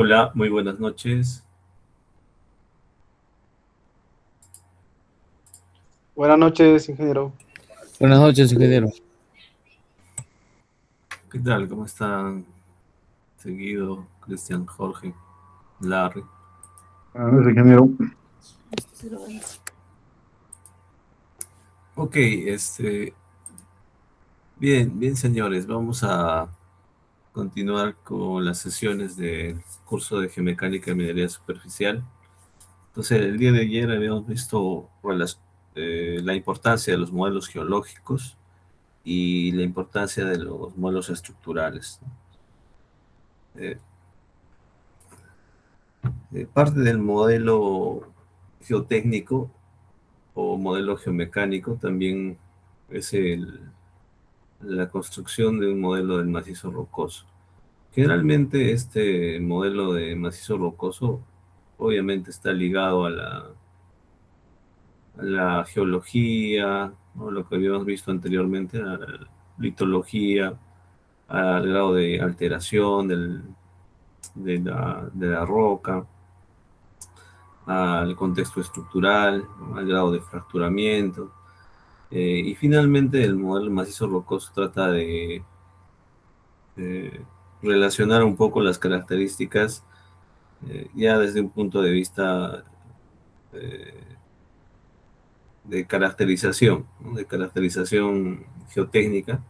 Hola, muy buenas noches. Buenas noches, ingeniero. Buenas noches, ingeniero. ¿Qué tal? ¿Cómo están? Seguido, Cristian, Jorge, Larry. Buenas noches, ingeniero. Ok, bien, bien, señores, vamos a continuar con las sesiones del curso de Geomecánica y Minería Superficial. Entonces, el día de ayer habíamos visto la importancia de los modelos geológicos y la importancia de los modelos estructurales. Eh, Parte del modelo geotécnico o modelo geomecánico también es la construcción de un modelo del macizo rocoso. Generalmente este modelo de macizo rocoso obviamente está ligado a la geología, ¿no? Lo que habíamos visto anteriormente, a la litología, al grado de alteración de la roca, al contexto estructural, ¿no? Al grado de fracturamiento. Y finalmente el modelo macizo rocoso trata de eh, relacionar un poco las características ya desde un punto de vista eh, de caracterización, ¿no? De caracterización geotécnica.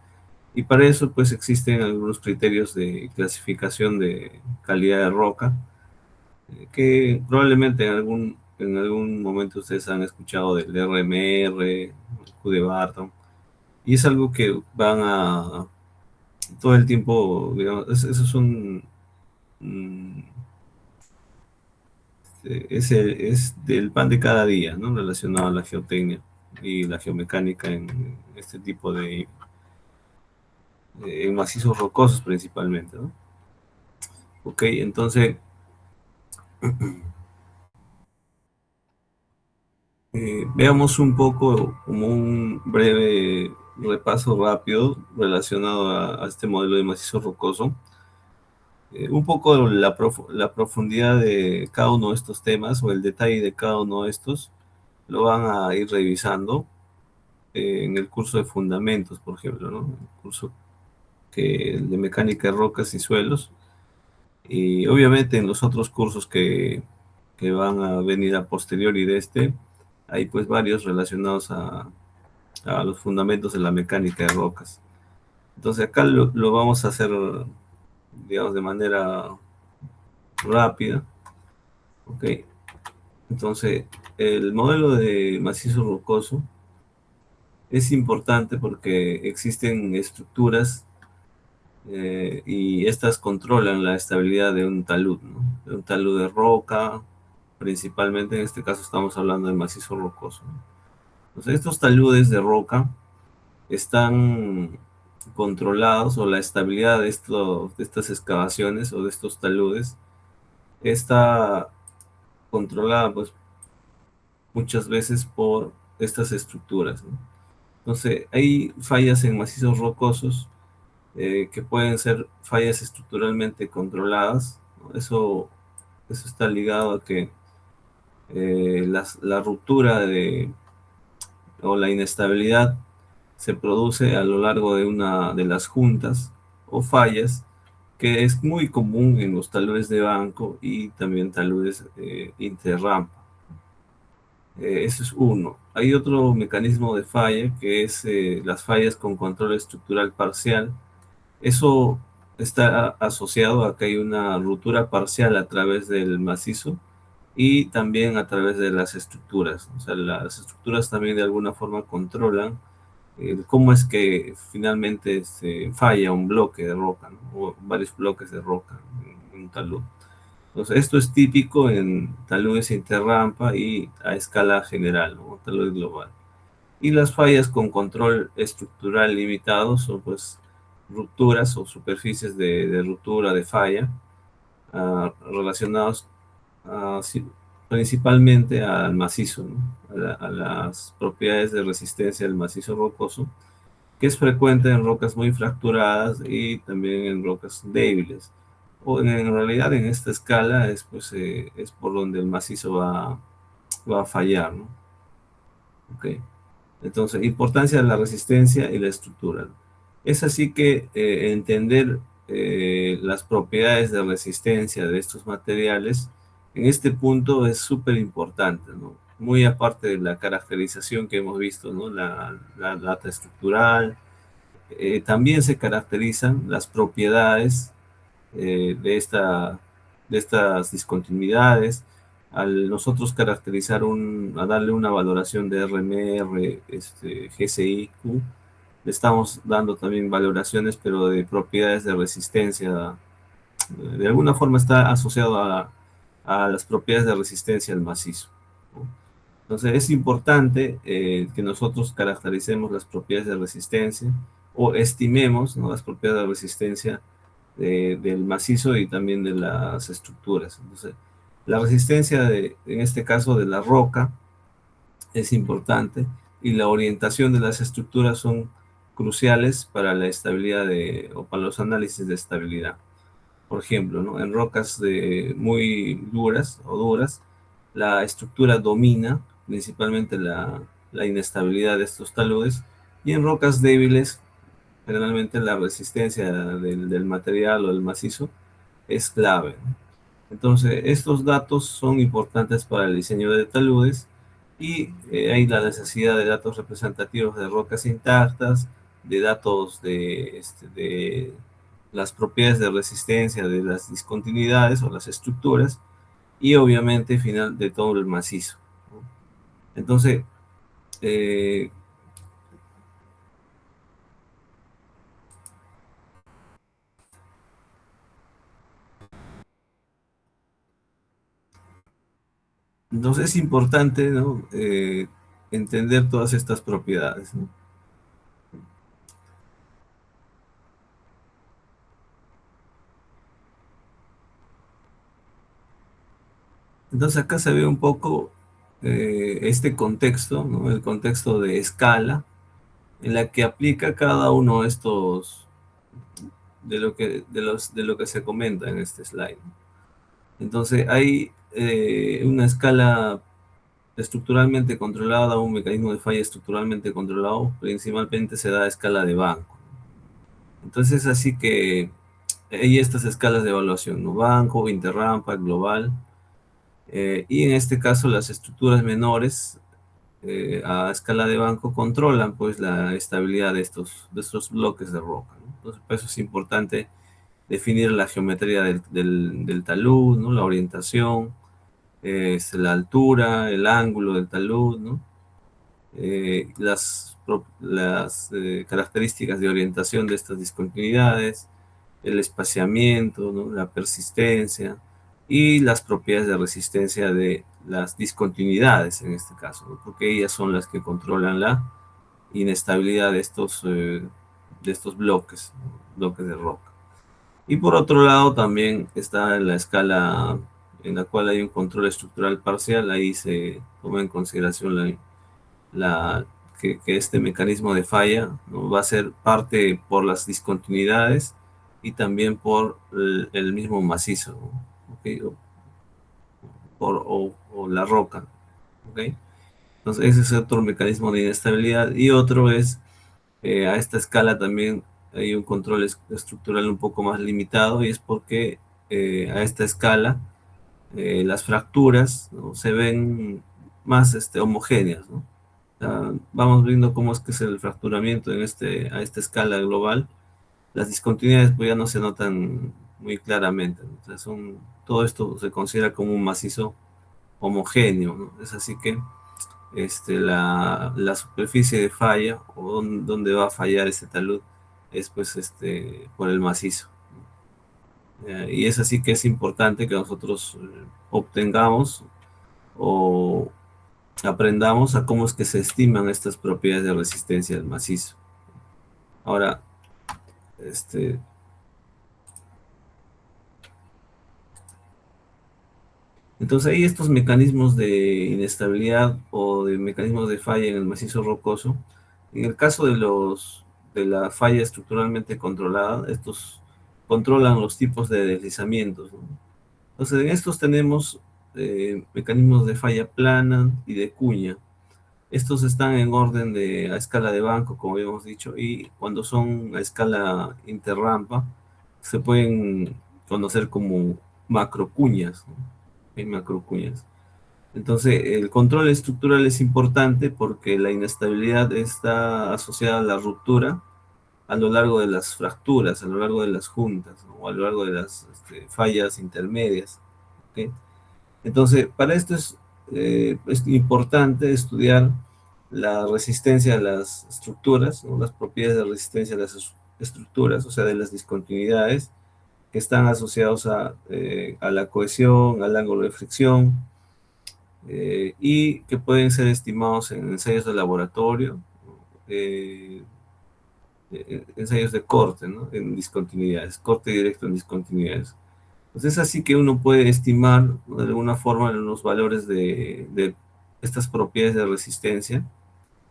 Y para eso pues existen algunos criterios de clasificación de calidad de roca que probablemente en algún momento ustedes han escuchado del RMR, el Q de Barton, y es algo que van a todo el tiempo, digamos, esos son, mm, es del pan de cada día, ¿no? Relacionado a la geotecnia y la geomecánica en este tipo en macizos rocosos principalmente, ¿no? Ok, entonces veamos un poco como un breve repaso rápido relacionado a este modelo de macizo rocoso. Un poco la profundidad de cada uno de estos temas o el detalle de cada uno de estos lo van a ir revisando en el curso de fundamentos, por ejemplo, ¿no? El curso de mecánica de rocas y suelos. Y obviamente en los otros cursos que van a venir a posteriori de este, hay pues varios relacionados a los fundamentos de la mecánica de rocas. Entonces acá lo vamos a hacer, digamos, de manera rápida. Ok, entonces el modelo de macizo rocoso es importante porque existen estructuras y estas controlan la estabilidad de un talud, ¿no? De un talud de roca, principalmente en este caso estamos hablando de macizo rocoso, ¿no? Entonces estos taludes de roca están controlados o la estabilidad de estas excavaciones o de estos taludes está controlada pues muchas veces por estas estructuras, ¿no? Entonces hay fallas en macizos rocosos que pueden ser fallas estructuralmente controladas, ¿no? Eso está ligado a que la ruptura o la inestabilidad se produce a lo largo de una de las juntas o fallas que es muy común en los taludes de banco y también taludes interrampa. Eso es uno. Hay otro mecanismo de falla que es las fallas con control estructural parcial. Eso está asociado a que hay una ruptura parcial a través del macizo y también a través de las estructuras. O sea, las estructuras también de alguna forma controlan cómo es que finalmente se falla un bloque de roca, ¿no? O varios bloques de roca en un talud. Entonces, esto es típico en taludes interrampa y a escala general, ¿no? Talud global. Y las fallas con control estructural limitado son pues rupturas o superficies de ruptura de falla relacionados sí, principalmente al macizo, ¿no? A las propiedades de resistencia del macizo rocoso, que es frecuente en rocas muy fracturadas y también en rocas débiles. o en realidad en esta escala es, pues, es por donde el macizo va a fallar, ¿no? Ok. Entonces, importancia de la resistencia y la estructura. Es así que entender las propiedades de resistencia de estos materiales en este punto es súper importante, ¿no? Muy aparte de la caracterización que hemos visto, ¿no? La data estructural, también se caracterizan las propiedades de estas discontinuidades. Al nosotros caracterizar a darle una valoración de RMR, GCI, Q, le estamos dando también valoraciones, pero de propiedades de resistencia. De alguna forma está asociado a las propiedades de resistencia al macizo, ¿no? Entonces es importante que nosotros caractericemos las propiedades de resistencia o estimemos, ¿no?, las propiedades de resistencia del macizo y también de las estructuras. Entonces, la resistencia en este caso de la roca es importante y la orientación de las estructuras son cruciales para la estabilidad o para los análisis de estabilidad. Por ejemplo, ¿no?, en rocas muy duras o duras, la estructura domina principalmente la inestabilidad de estos taludes, y en rocas débiles, generalmente la resistencia del material o del macizo es clave, ¿no? Entonces, estos datos son importantes para el diseño de taludes y hay la necesidad de datos representativos de rocas intactas, de datos de las propiedades de resistencia de las discontinuidades o las estructuras y obviamente final de todo el macizo, ¿no? Entonces, eh, entonces es importante, ¿no?, entender todas estas propiedades, ¿no? Entonces acá se ve un poco este contexto, ¿no?, el contexto de escala en la que aplica cada uno de estos, de lo que se comenta en este slide. Entonces hay una escala estructuralmente controlada, un mecanismo de falla estructuralmente controlado, principalmente se da a escala de banco. Entonces así que hay estas escalas de evaluación, ¿no?, banco, interrampa, global, y en este caso las estructuras menores a escala de banco controlan pues la estabilidad de estos bloques de roca, ¿no? Entonces, por eso es importante definir la geometría del talud, ¿no?, la orientación, la altura, el ángulo del talud, ¿no?, las características de orientación de estas discontinuidades, el espaciamiento, ¿no?, la persistencia y las propiedades de resistencia de las discontinuidades en este caso, ¿no?, porque ellas son las que controlan la inestabilidad de estos bloques, ¿no?, bloques de roca. Y por otro lado también está la escala en la cual hay un control estructural parcial. Ahí se toma en consideración la, que este mecanismo de falla, ¿no?, va a ser parte por las discontinuidades y también por el mismo macizo, ¿no? ¿Okay? O la roca, ¿okay? Entonces ese es otro mecanismo de inestabilidad, y otro es a esta escala también hay un control estructural un poco más limitado, y es porque a esta escala las fracturas, ¿no?, se ven más homogéneas, ¿no? Vamos viendo cómo es que es el fracturamiento a esta escala global. Las discontinuidades pues ya no se notan muy claramente, ¿no? O sea, todo esto se considera como un macizo homogéneo, ¿no? Es así que la superficie de falla o donde va a fallar ese talud es pues por el macizo. Y es así que es importante que nosotros obtengamos o aprendamos a cómo es que se estiman estas propiedades de resistencia del macizo. Ahora, entonces hay estos mecanismos de inestabilidad o de mecanismos de falla en el macizo rocoso. En el caso de la falla estructuralmente controlada, estos controlan los tipos de deslizamientos, ¿no? Entonces, en estos tenemos mecanismos de falla plana y de cuña. Estos están en orden a escala de banco, como habíamos dicho, y cuando son a escala interrampa, se pueden conocer como macrocuñas, ¿no? Hay macrocuñas. Entonces, el control estructural es importante porque la inestabilidad está asociada a la ruptura a lo largo de las fracturas, a lo largo de las juntas, ¿no? O a lo largo de las fallas intermedias. ¿Ok? Entonces, para esto es importante estudiar la resistencia a las estructuras, ¿no? Las propiedades de resistencia a las estructuras, o sea, de las discontinuidades que están asociados a la cohesión, al ángulo de fricción, y que pueden ser estimados en ensayos de laboratorio, eh, ensayos de corte, ¿no? En discontinuidades, corte directo en discontinuidades. Pues es así que uno puede estimar, ¿no? De alguna forma los valores de estas propiedades de resistencia,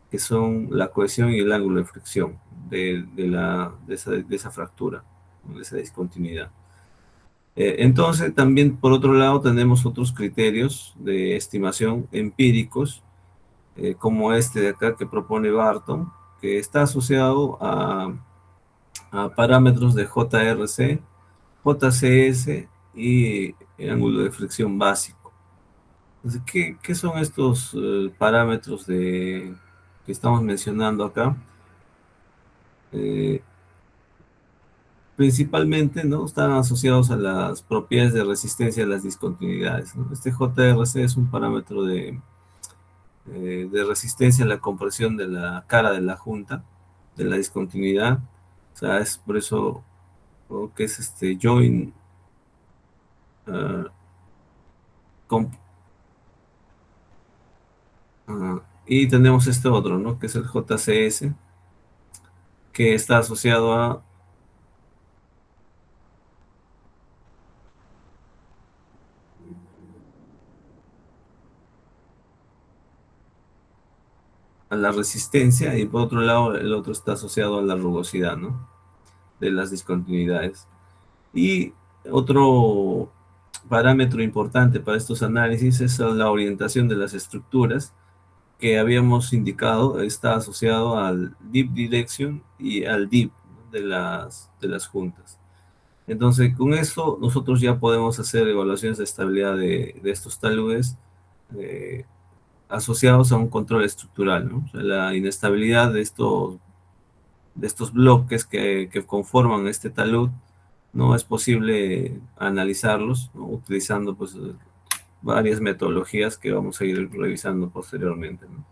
que son la cohesión y el ángulo de fricción de esa fractura, ¿no? De esa discontinuidad. Entonces, también por otro lado tenemos otros criterios de estimación empíricos, como este de acá que propone Barton, que está asociado a parámetros de JRC, JCS y el ángulo de fricción básico. Entonces, ¿qué son estos parámetros que estamos mencionando acá? Eh, Principalmente, ¿no? Están asociados a las propiedades de resistencia a las discontinuidades, ¿no? Este JRC es un parámetro de resistencia a la compresión de la cara de la junta, de la discontinuidad. O sea, es por eso, ¿no? Que es este joint uh, y tenemos este otro, ¿no? Que es el JCS, que está asociado a la resistencia, y por otro lado el otro está asociado a la rugosidad, ¿no? De las discontinuidades. Y otro parámetro importante para estos análisis es la orientación de las estructuras, que habíamos indicado está asociado al deep direction y al deep, ¿no? de las juntas. Entonces, con esto nosotros ya podemos hacer evaluaciones de estabilidad de estos taludes eh, asociados a un control estructural, ¿no? O sea, la inestabilidad de estos bloques que conforman este talud, no es posible analizarlos, ¿no? Utilizando pues varias metodologías que vamos a ir revisando posteriormente, ¿no?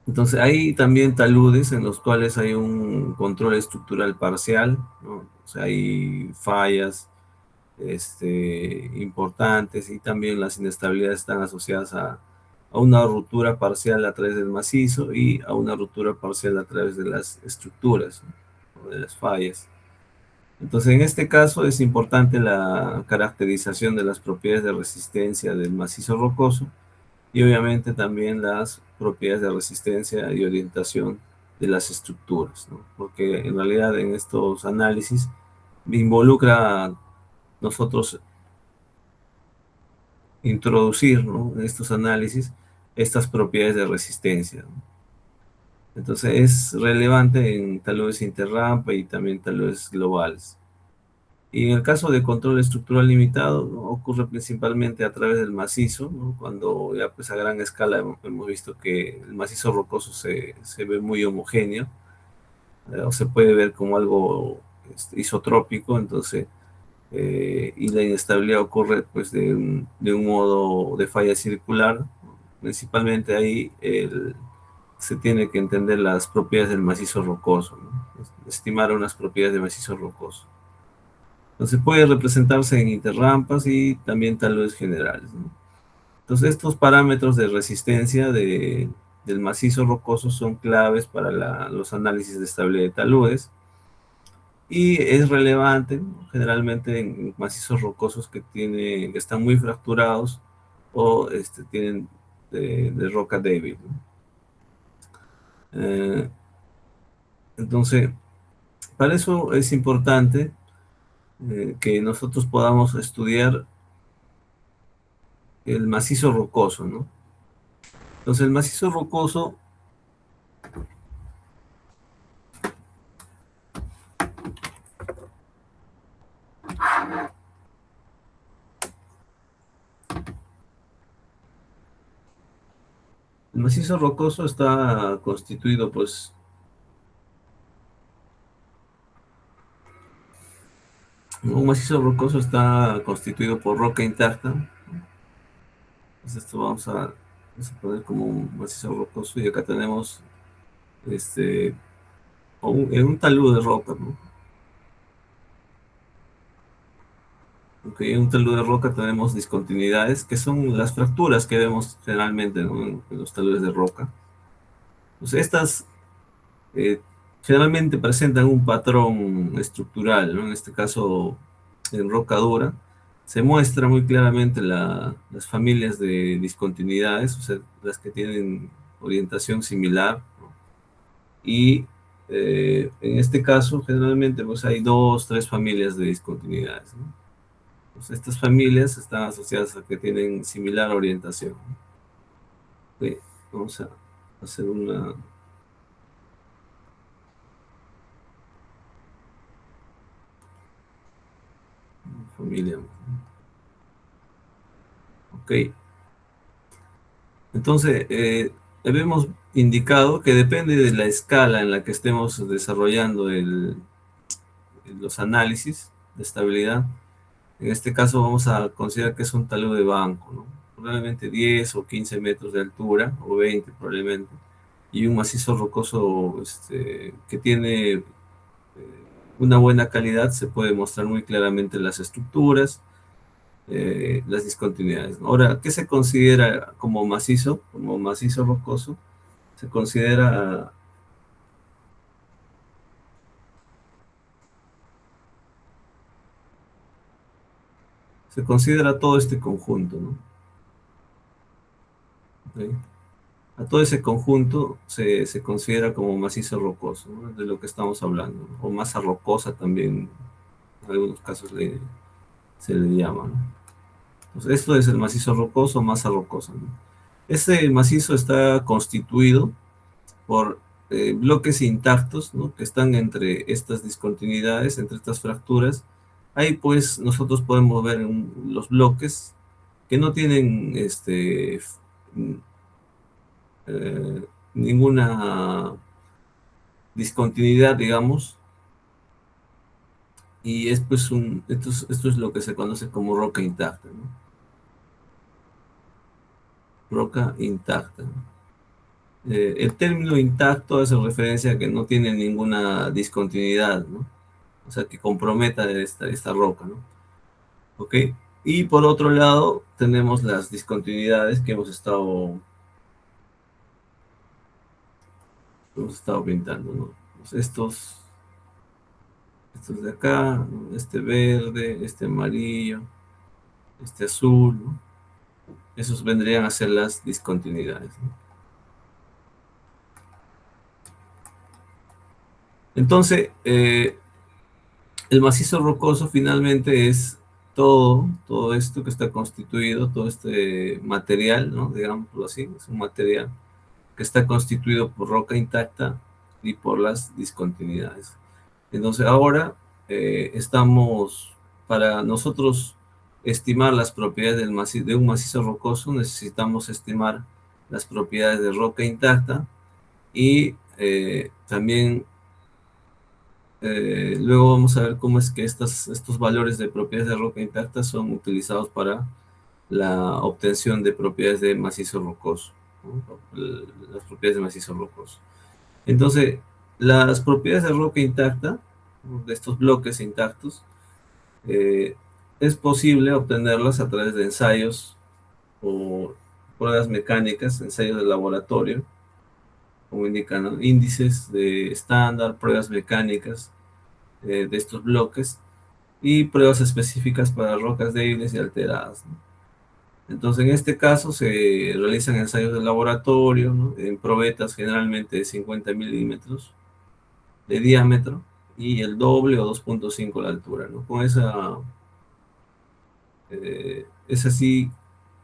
Entonces hay también taludes en los cuales hay un control estructural parcial, ¿no? O sea, hay fallas importantes, y también las inestabilidades están asociadas a una ruptura parcial a través del macizo y a una ruptura parcial a través de las estructuras, ¿no? De las fallas. Entonces, en este caso es importante la caracterización de las propiedades de resistencia del macizo rocoso, y obviamente también las propiedades de resistencia y orientación de las estructuras, ¿no? Porque en realidad en estos análisis involucra a nosotros introducir, ¿no? En estos análisis estas propiedades de resistencia, ¿no? Entonces es relevante en taludes interrampa y también taludes globales. Y en el caso de control estructural limitado, ¿no? Ocurre principalmente a través del macizo, ¿no? Cuando ya pues a gran escala hemos visto que el macizo rocoso se ve muy homogéneo, o se puede ver como algo isotrópico. Entonces, y la inestabilidad ocurre pues de un modo de falla circular, ¿no? Principalmente ahí se tiene que entender las propiedades del macizo rocoso, ¿no? Estimar unas propiedades de macizo rocoso. Entonces puede representarse en interrampas y también taludes generales, ¿no? Entonces estos parámetros de resistencia del macizo rocoso son claves para los análisis de estabilidad de taludes, y es relevante, ¿no? Generalmente en macizos rocosos que están muy fracturados o tienen de roca débil, ¿no? Entonces, Para eso es importante que nosotros podamos estudiar el macizo rocoso, ¿no? Entonces, el macizo rocoso está constituido, pues, un macizo rocoso está constituido por roca intacta. Entonces esto vamos a poner como un macizo rocoso y acá tenemos este, en un talud de roca, ¿no? Aunque en un talud de roca tenemos discontinuidades, que son las fracturas que vemos generalmente, ¿no? En los taludes de roca. Pues estas eh, generalmente presentan un patrón estructural, ¿no? En este caso, en roca dura, se muestra muy claramente las familias de discontinuidades, o sea, las que tienen orientación similar, ¿no? Y en este caso, generalmente, pues hay dos, tres familias de discontinuidades, ¿no? Pues estas familias están asociadas a que tienen similar orientación. Ok, vamos a hacer una familia. Ok, entonces habíamos indicado que depende de la escala en la que estemos desarrollando los análisis de estabilidad. En este caso vamos a considerar que es un talud de banco, ¿no? Probablemente 10 o 15 metros de altura, o 20 probablemente, y un macizo rocoso que tiene una buena calidad, se puede mostrar muy claramente las estructuras, las discontinuidades, ¿no? Ahora, ¿qué se considera como macizo? Como macizo rocoso, se considera todo este conjunto, ¿no? ¿Ok? A todo ese conjunto se considera como macizo rocoso, ¿no? De lo que estamos hablando, ¿no? O masa rocosa también, en algunos casos se le llama, ¿no? Entonces, esto es el macizo rocoso o masa rocosa, ¿no? Este macizo está constituido por bloques intactos, ¿no? Que están entre estas discontinuidades, entre estas fracturas. Ahí pues nosotros podemos ver los bloques que no tienen ninguna discontinuidad, digamos, y es pues esto es lo que se conoce como roca intacta, ¿no? Roca intacta. El término intacto hace referencia a que no tiene ninguna discontinuidad, ¿no? O sea, que comprometa esta roca, ¿no? ¿Ok? Y por otro lado, tenemos las discontinuidades que hemos estado pintando, ¿no? Pues estos de acá, ¿no? Este verde, este amarillo, este azul, ¿no? Esos vendrían a ser las discontinuidades, ¿no? Entonces, el macizo rocoso finalmente es todo esto que está constituido, todo este material, ¿no? Digámoslo así, es un material que está constituido por roca intacta y por las discontinuidades. Entonces ahora para nosotros estimar las propiedades de un macizo rocoso, necesitamos estimar las propiedades de roca intacta y también luego vamos a ver cómo es que estos valores de propiedades de roca intacta son utilizados para la obtención de propiedades de macizo rocoso, ¿no? Las propiedades de macizo rocoso. Entonces, las propiedades de roca intacta, de estos bloques intactos, es posible obtenerlas a través de ensayos o pruebas mecánicas, ensayos de laboratorio, como indican, ¿no? Índices de estándar, pruebas mecánicas de estos bloques y pruebas específicas para rocas débiles y alteradas, ¿no? Entonces, en este caso se realizan ensayos de laboratorio, ¿no? En probetas generalmente de 50 milímetros de diámetro, y el doble o 2.5 la altura, ¿no? Con esa, es así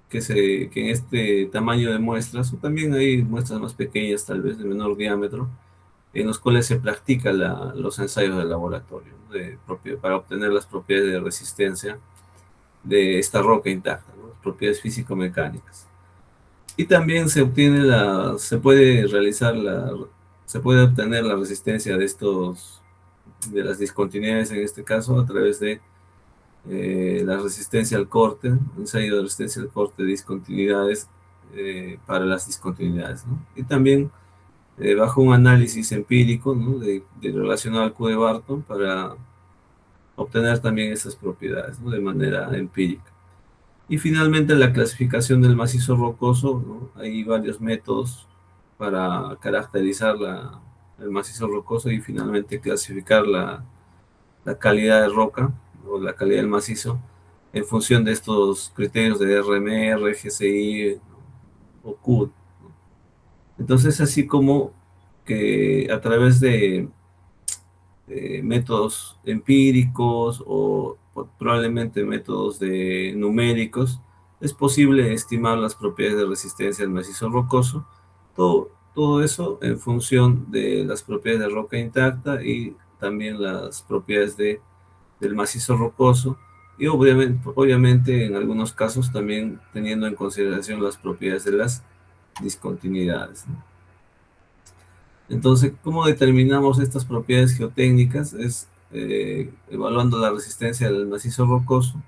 que en este tamaño de muestras, o también hay muestras más pequeñas, tal vez de menor diámetro, en los cuales se practica los ensayos de laboratorio, ¿no? Para obtener las propiedades de resistencia de esta roca intacta, ¿no? Las propiedades físico-mecánicas. Y también se puede obtener la resistencia de las discontinuidades en este caso, a través de la resistencia al corte, ensayo de resistencia al corte de discontinuidades para las discontinuidades, ¿no? Y también bajo un análisis empírico, ¿no? Relacionado al Q de Barton para obtener también esas propiedades, ¿no? De manera empírica. Y finalmente la clasificación del macizo rocoso, ¿no? Hay varios métodos para caracterizar el macizo rocoso y finalmente clasificar la calidad de roca o la calidad del macizo en función de estos criterios de RMR, GCI o Q. Entonces, así como que a través de métodos empíricos o probablemente métodos numéricos, es posible estimar las propiedades de resistencia del macizo rocoso. Todo eso en función de las propiedades de roca intacta y también las propiedades del macizo rocoso y obviamente en algunos casos también teniendo en consideración las propiedades de las discontinuidades, ¿no? Entonces, ¿cómo determinamos estas propiedades geotécnicas? Es evaluando la resistencia del macizo rocoso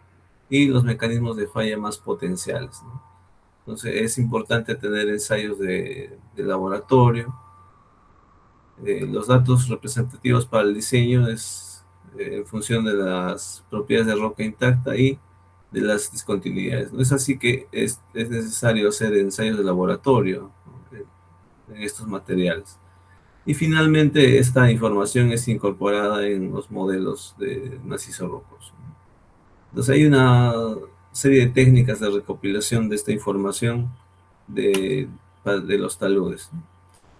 y los mecanismos de falla más potenciales, ¿no? Entonces, es importante tener ensayos de laboratorio. Los datos representativos para el diseño es en función de las propiedades de roca intacta y de las discontinuidades, ¿no? Es así que es necesario hacer ensayos de laboratorio, ¿no? En estos materiales. Y finalmente esta información es incorporada en los modelos de macizo rocoso. Entonces hay una serie de técnicas de recopilación de esta información de los taludes, ¿no?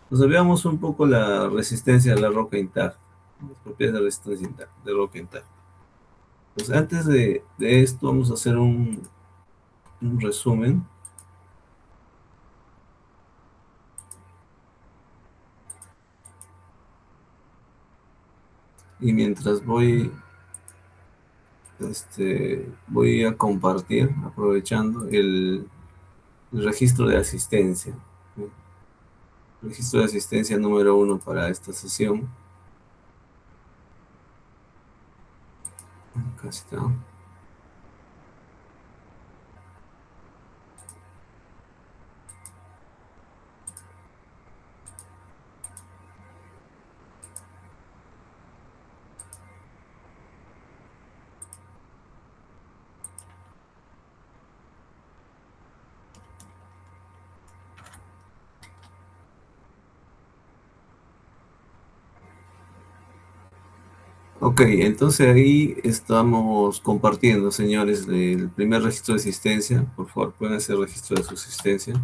Entonces veamos un poco la resistencia de la roca intacta, las propiedades de resistencia intacta, de roca intacta. Entonces antes de esto vamos a hacer un resumen. Y mientras voy a compartir, aprovechando el registro de asistencia. Registro de asistencia número 1 para esta sesión. Acá está. Ok, entonces ahí estamos compartiendo, señores, el primer registro de asistencia. Por favor, pueden hacer registro de su asistencia.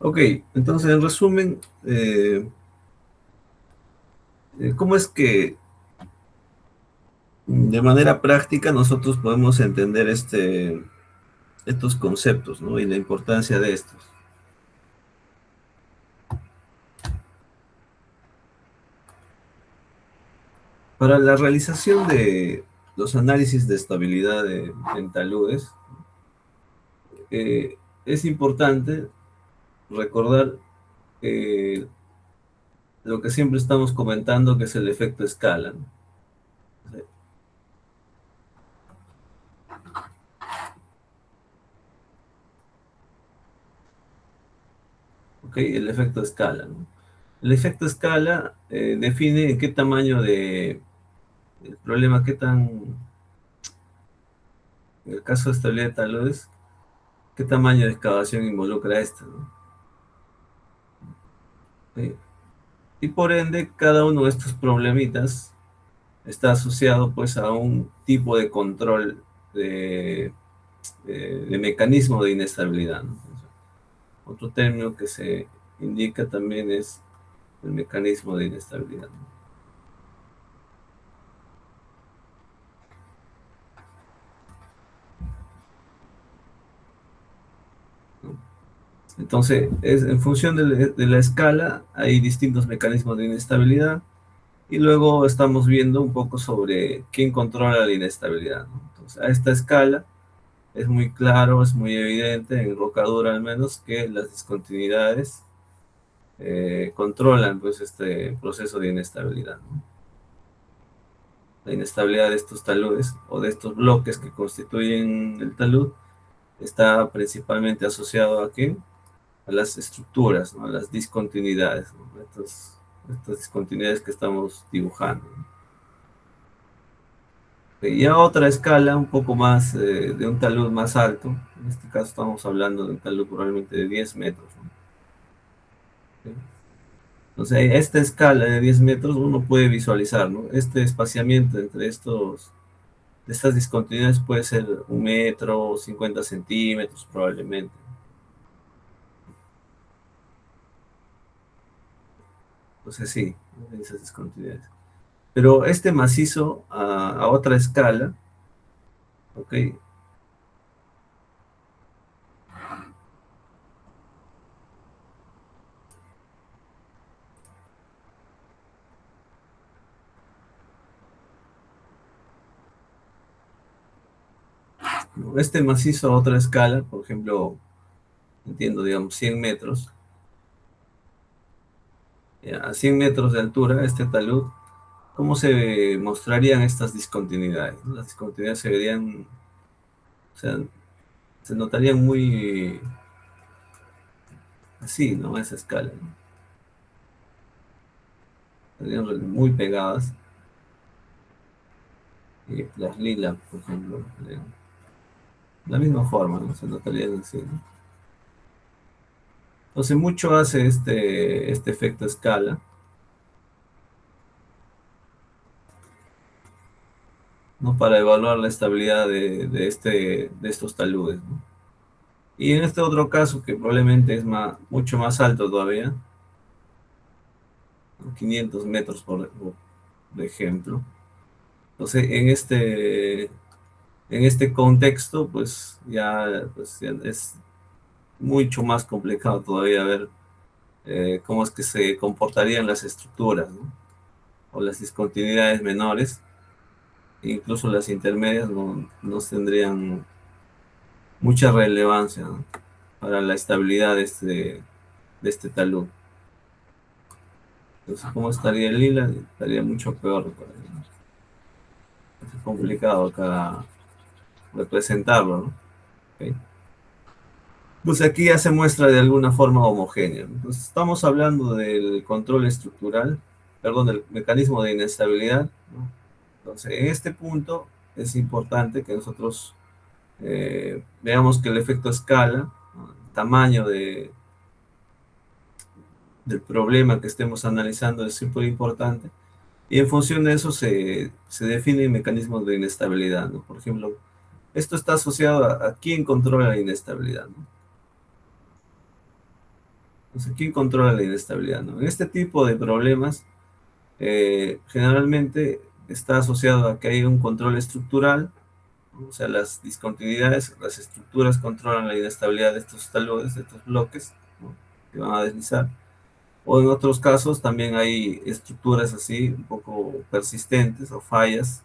Ok, entonces en resumen, ¿cómo es que de manera práctica nosotros podemos entender estos conceptos, ¿no? Y la importancia de estos? Para la realización de los análisis de estabilidad en taludes, es importante recordar eh, lo que siempre estamos comentando, que es el efecto escala, ¿no? ¿Ok? El efecto escala, ¿no? El efecto escala define en qué tamaño el problema, en el caso de estabilidad de taludes, qué tamaño de excavación involucra esto, ¿no? ¿Ok? Y por ende, cada uno de estos problemitas está asociado pues a un tipo de control de mecanismo de inestabilidad, ¿no? Otro término que se indica también es el mecanismo de inestabilidad, ¿no? Entonces, en función de la escala, hay distintos mecanismos de inestabilidad y luego estamos viendo un poco sobre quién controla la inestabilidad, ¿no? Entonces, a esta escala es muy claro, es muy evidente, en rocadura al menos, que las discontinuidades controlan pues este proceso de inestabilidad, ¿no? La inestabilidad de estos taludes o de estos bloques que constituyen el talud está principalmente asociado a ¿qué? A las estructuras, ¿no? A las discontinuidades, ¿no? Estas discontinuidades que estamos dibujando, ¿no? Y a otra escala, un poco más, de un talud más alto, en este caso estamos hablando de un talud probablemente de 10 metros, ¿no? Entonces, a esta escala de 10 metros uno puede visualizar, ¿no? Este espaciamiento entre estas discontinuidades puede ser 1 metro, 50 centímetros probablemente. Entonces sí, esas discontinuidades. Pero este macizo a otra escala, ¿ok? Este macizo a otra escala, por ejemplo, entiendo, digamos, 100 metros, a 100 metros de altura, este talud, ¿cómo se mostrarían estas discontinuidades? Las discontinuidades se verían, o sea, se notarían muy así, ¿no? A esa escala, ¿no? Estarían muy pegadas. Y las lilas, por ejemplo, de la misma forma, ¿no? Se notarían así, ¿no? Entonces, mucho hace este efecto escala, ¿no? Para evaluar la estabilidad de estos taludes, ¿no? Y en este otro caso, que probablemente es mucho más alto todavía, ¿no? 500 metros por ejemplo. Entonces, en este contexto, pues ya es mucho más complicado todavía ver cómo es que se comportarían las estructuras, ¿no? O las discontinuidades menores, incluso las intermedias, no tendrían mucha relevancia, ¿no? Para la estabilidad de este talud. Entonces, ¿cómo estaría el lila? Estaría mucho peor. Es complicado acá representarlo, ¿no? Ok. Pues aquí ya se muestra de alguna forma homogénea, ¿no? Entonces, estamos hablando del control estructural, perdón, del mecanismo de inestabilidad, ¿no? Entonces, en este punto es importante que nosotros veamos que el efecto escala, ¿no? El tamaño del problema que estemos analizando es súper importante. Y en función de eso se definen mecanismos de inestabilidad, ¿no? Por ejemplo, esto está asociado a quién controla la inestabilidad, ¿no? Entonces, ¿quién controla la inestabilidad, no? En este tipo de problemas, generalmente está asociado a que hay un control estructural, ¿no? O sea, las discontinuidades, las estructuras controlan la inestabilidad de estos taludes, de estos bloques, ¿no? Que van a deslizar. O en otros casos también hay estructuras así, un poco persistentes o fallas,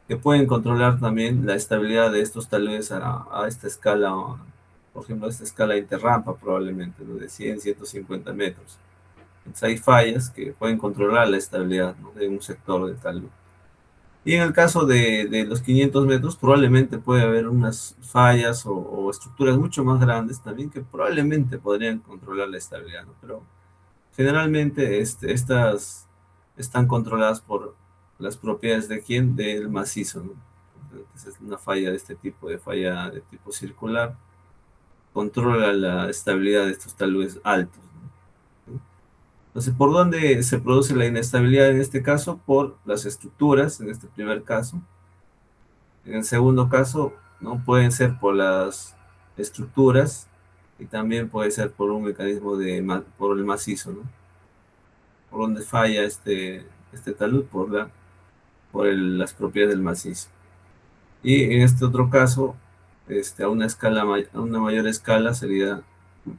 que pueden controlar también la estabilidad de estos taludes a esta escala, por ejemplo, a esta escala interrampa probablemente, ¿no? De 100, 150 metros. Entonces hay fallas que pueden controlar la estabilidad, ¿no? De un sector de talud. Y en el caso de los 500 metros, probablemente puede haber unas fallas o estructuras mucho más grandes también que probablemente podrían controlar la estabilidad, ¿no? Pero generalmente estas están controladas por las propiedades de quién, del macizo, ¿no? Entonces, una falla de este tipo, de falla de tipo circular, controla la estabilidad de estos taludes altos, ¿no? Entonces, ¿por dónde se produce la inestabilidad en este caso? Por las estructuras, en este primer caso. En el segundo caso, ¿no? Pueden ser por las estructuras y también puede ser por un mecanismo por el macizo, ¿no? Por donde falla este talud, las propiedades del macizo. Y en este otro caso, a una mayor escala sería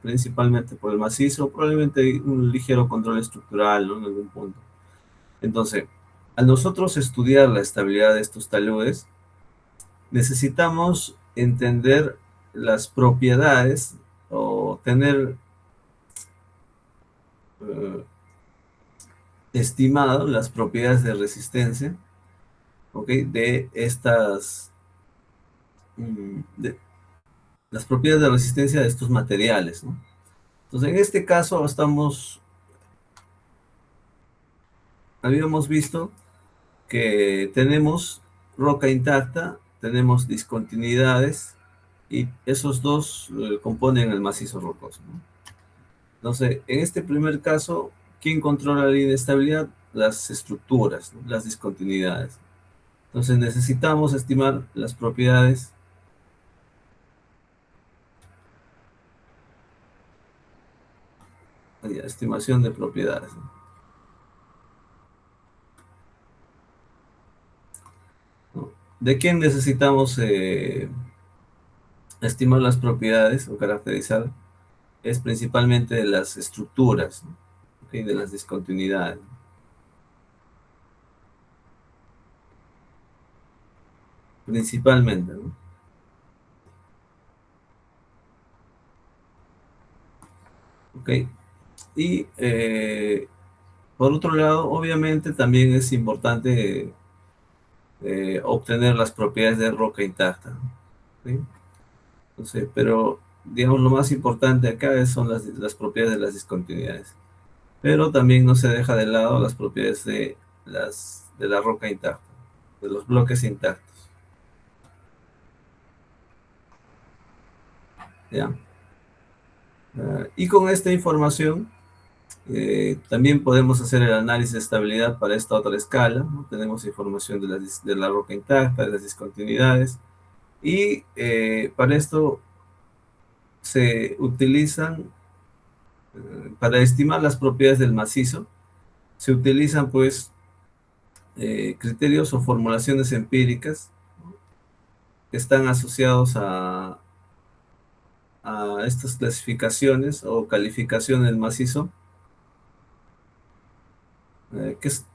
principalmente por el macizo, probablemente hay un ligero control estructural, ¿no? En algún punto. Entonces, al nosotros estudiar la estabilidad de estos taludes, necesitamos entender las propiedades o tener eh, estimado las propiedades de resistencia, ¿ok? De de las propiedades de resistencia de estos materiales, ¿no? Entonces, en este caso habíamos visto que tenemos roca intacta, tenemos discontinuidades y esos dos componen el macizo rocoso, ¿no? Entonces, en este primer caso, ¿quién controla la inestabilidad? Las estructuras, ¿no? Las discontinuidades. Entonces, necesitamos estimar las propiedades. Estimación de propiedades, ¿no? ¿De quién necesitamos estimar las propiedades o caracterizar? Es principalmente de las estructuras, ¿no? ¿Ok? De las discontinuidades. Principalmente, ¿no? ¿Ok? Y por otro lado, obviamente también es importante obtener las propiedades de roca intacta, ¿no? ¿Sí? Entonces, pero digamos lo más importante acá son las propiedades de las discontinuidades. Pero también no se deja de lado las propiedades de la roca intacta, de los bloques intactos. ¿Ya? Y con esta información también podemos hacer el análisis de estabilidad para esta otra escala, ¿no? Tenemos información de la roca intacta, de las discontinuidades, y para esto se utilizan, para estimar las propiedades del macizo, se utilizan pues criterios o formulaciones empíricas que están asociados a estas clasificaciones o calificación del macizo,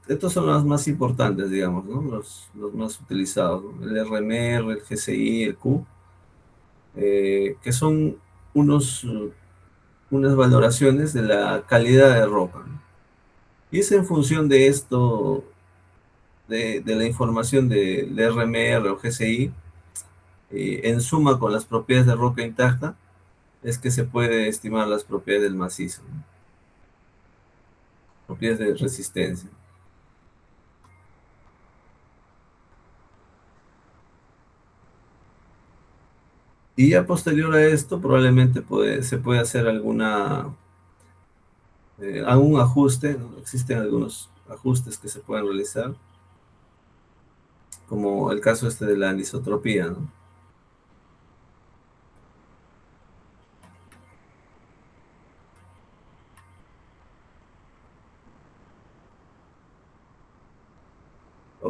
estos son los más importantes, digamos, ¿no? Los más utilizados, ¿no? El RMR, el GCI, el Q, que son unos, unas valoraciones de la calidad de roca, ¿no? Y es en función de esto, de la información del RMR o GCI, en suma con las propiedades de roca intacta, es que se puede estimar las propiedades del macizo, ¿no? Propiedades de resistencia. Y ya posterior a esto, probablemente se puede hacer algún ajuste, ¿no? Existen algunos ajustes que se pueden realizar, como el caso de la anisotropía, ¿no?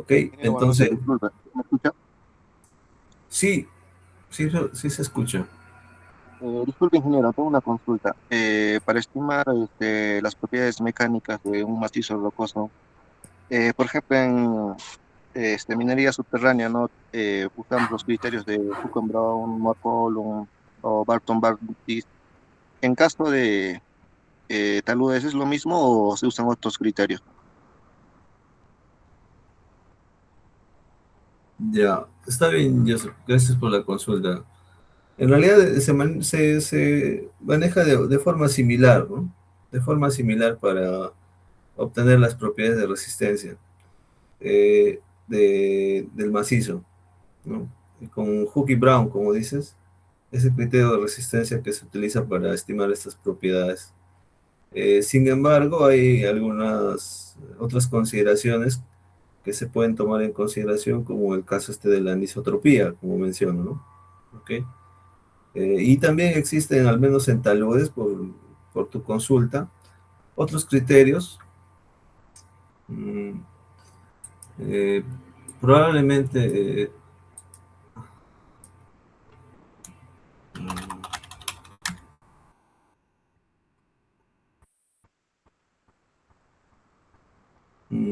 ¿Ok? Ingeniero, buenas Entonces, noches, disculpe, ¿me escucha? sí, sí, sí se escucha. Disculpe, ingeniero, tengo una consulta. Para estimar las propiedades mecánicas de un macizo rocoso, por ejemplo, en minería subterránea, ¿no? Usamos los criterios de Brown, McCollum o Barton Bartis. En caso de taludes, ¿es lo mismo o se usan otros criterios? Ya, está bien, Joseph, gracias por la consulta. En realidad se maneja de forma similar, ¿no? De forma similar para obtener las propiedades de resistencia del macizo, ¿no? Y con Hooke y Brown, como dices, es el criterio de resistencia que se utiliza para estimar estas propiedades. Sin embargo, hay algunas otras consideraciones que se pueden tomar en consideración, como el caso de la anisotropía, como menciono, ¿no? ¿Ok? Y también existen, al menos en taludes, por tu consulta, otros criterios. mm, eh, Probablemente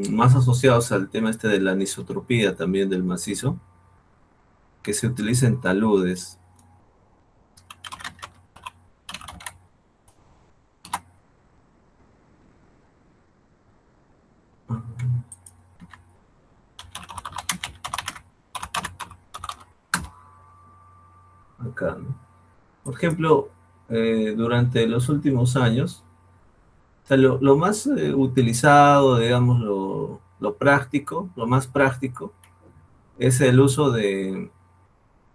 más asociados al tema de la anisotropía también del macizo, que se utiliza en taludes. Acá, ¿no? Por ejemplo, durante los últimos años, o sea, lo más utilizado, digamos, lo práctico, lo más práctico, es el uso de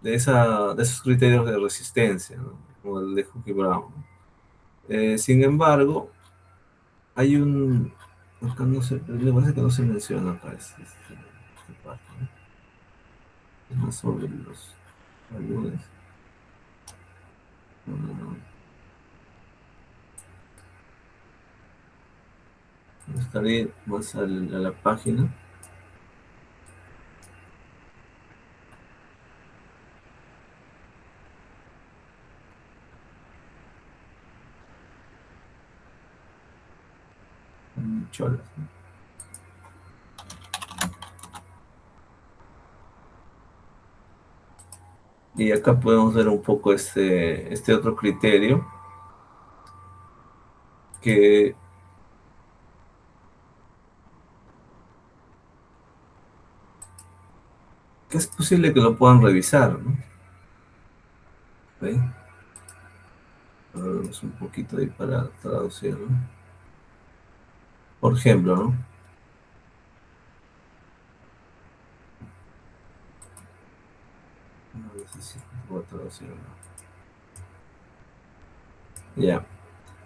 esos criterios de resistencia, ¿no? Como el de Hooke y Brown. Sin embargo, hay un... Acá no sé, me parece que no se menciona acá esta parte, ¿no? Es más sobre los valores. No, estaré más a la página. Cholas, ¿no? Y acá podemos ver un poco este otro criterio que, que es posible que lo puedan revisar, ¿no? ¿Ve? Ahora vemos un poquito ahí para traducirlo. Por ejemplo, ¿no? No sé si puedo traducirlo. Ya.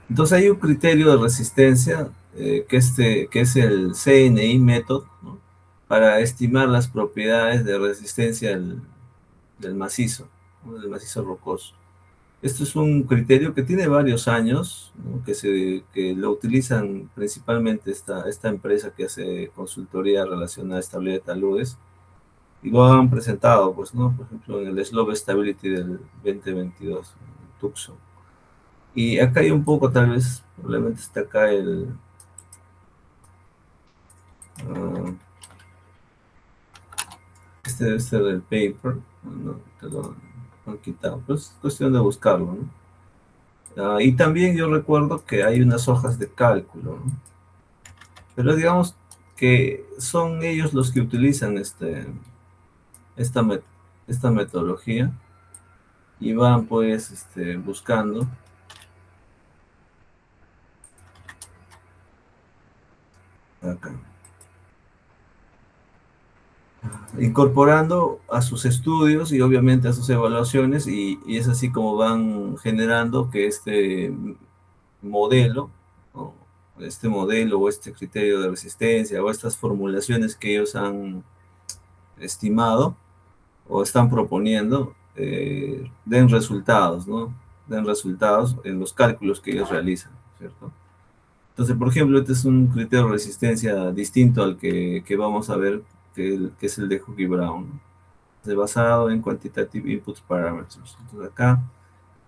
Entonces hay un criterio de resistencia que es el CNI Method, ¿no? Para estimar las propiedades de resistencia del macizo, ¿no? Del macizo rocoso. Esto es un criterio que tiene varios años, ¿no? Que lo utilizan principalmente esta empresa que hace consultoría relacionada a estabilidad de taludes, y lo han presentado, pues, ¿no? Por ejemplo, en el Slope Stability del 2022, en Tucson. Y acá hay un poco, tal vez, probablemente está acá ah, este debe ser el paper, no, te lo han quitado, pues es cuestión de buscarlo, ¿no? Y también yo recuerdo que hay unas hojas de cálculo, ¿no? Pero digamos que son ellos los que utilizan esta, met- esta metodología y van pues buscando acá, incorporando a sus estudios y obviamente a sus evaluaciones, y es así como van generando que modelo, ¿no? Este modelo o este criterio de resistencia o estas formulaciones que ellos han estimado o están proponiendo, den resultados, ¿no? Den resultados en los cálculos que ellos realizan, ¿cierto? Entonces, por ejemplo, este es un criterio de resistencia distinto al que vamos a ver que es el de Hookie-Brown, ¿no? Es basado en Quantitative Input Parameters. Entonces acá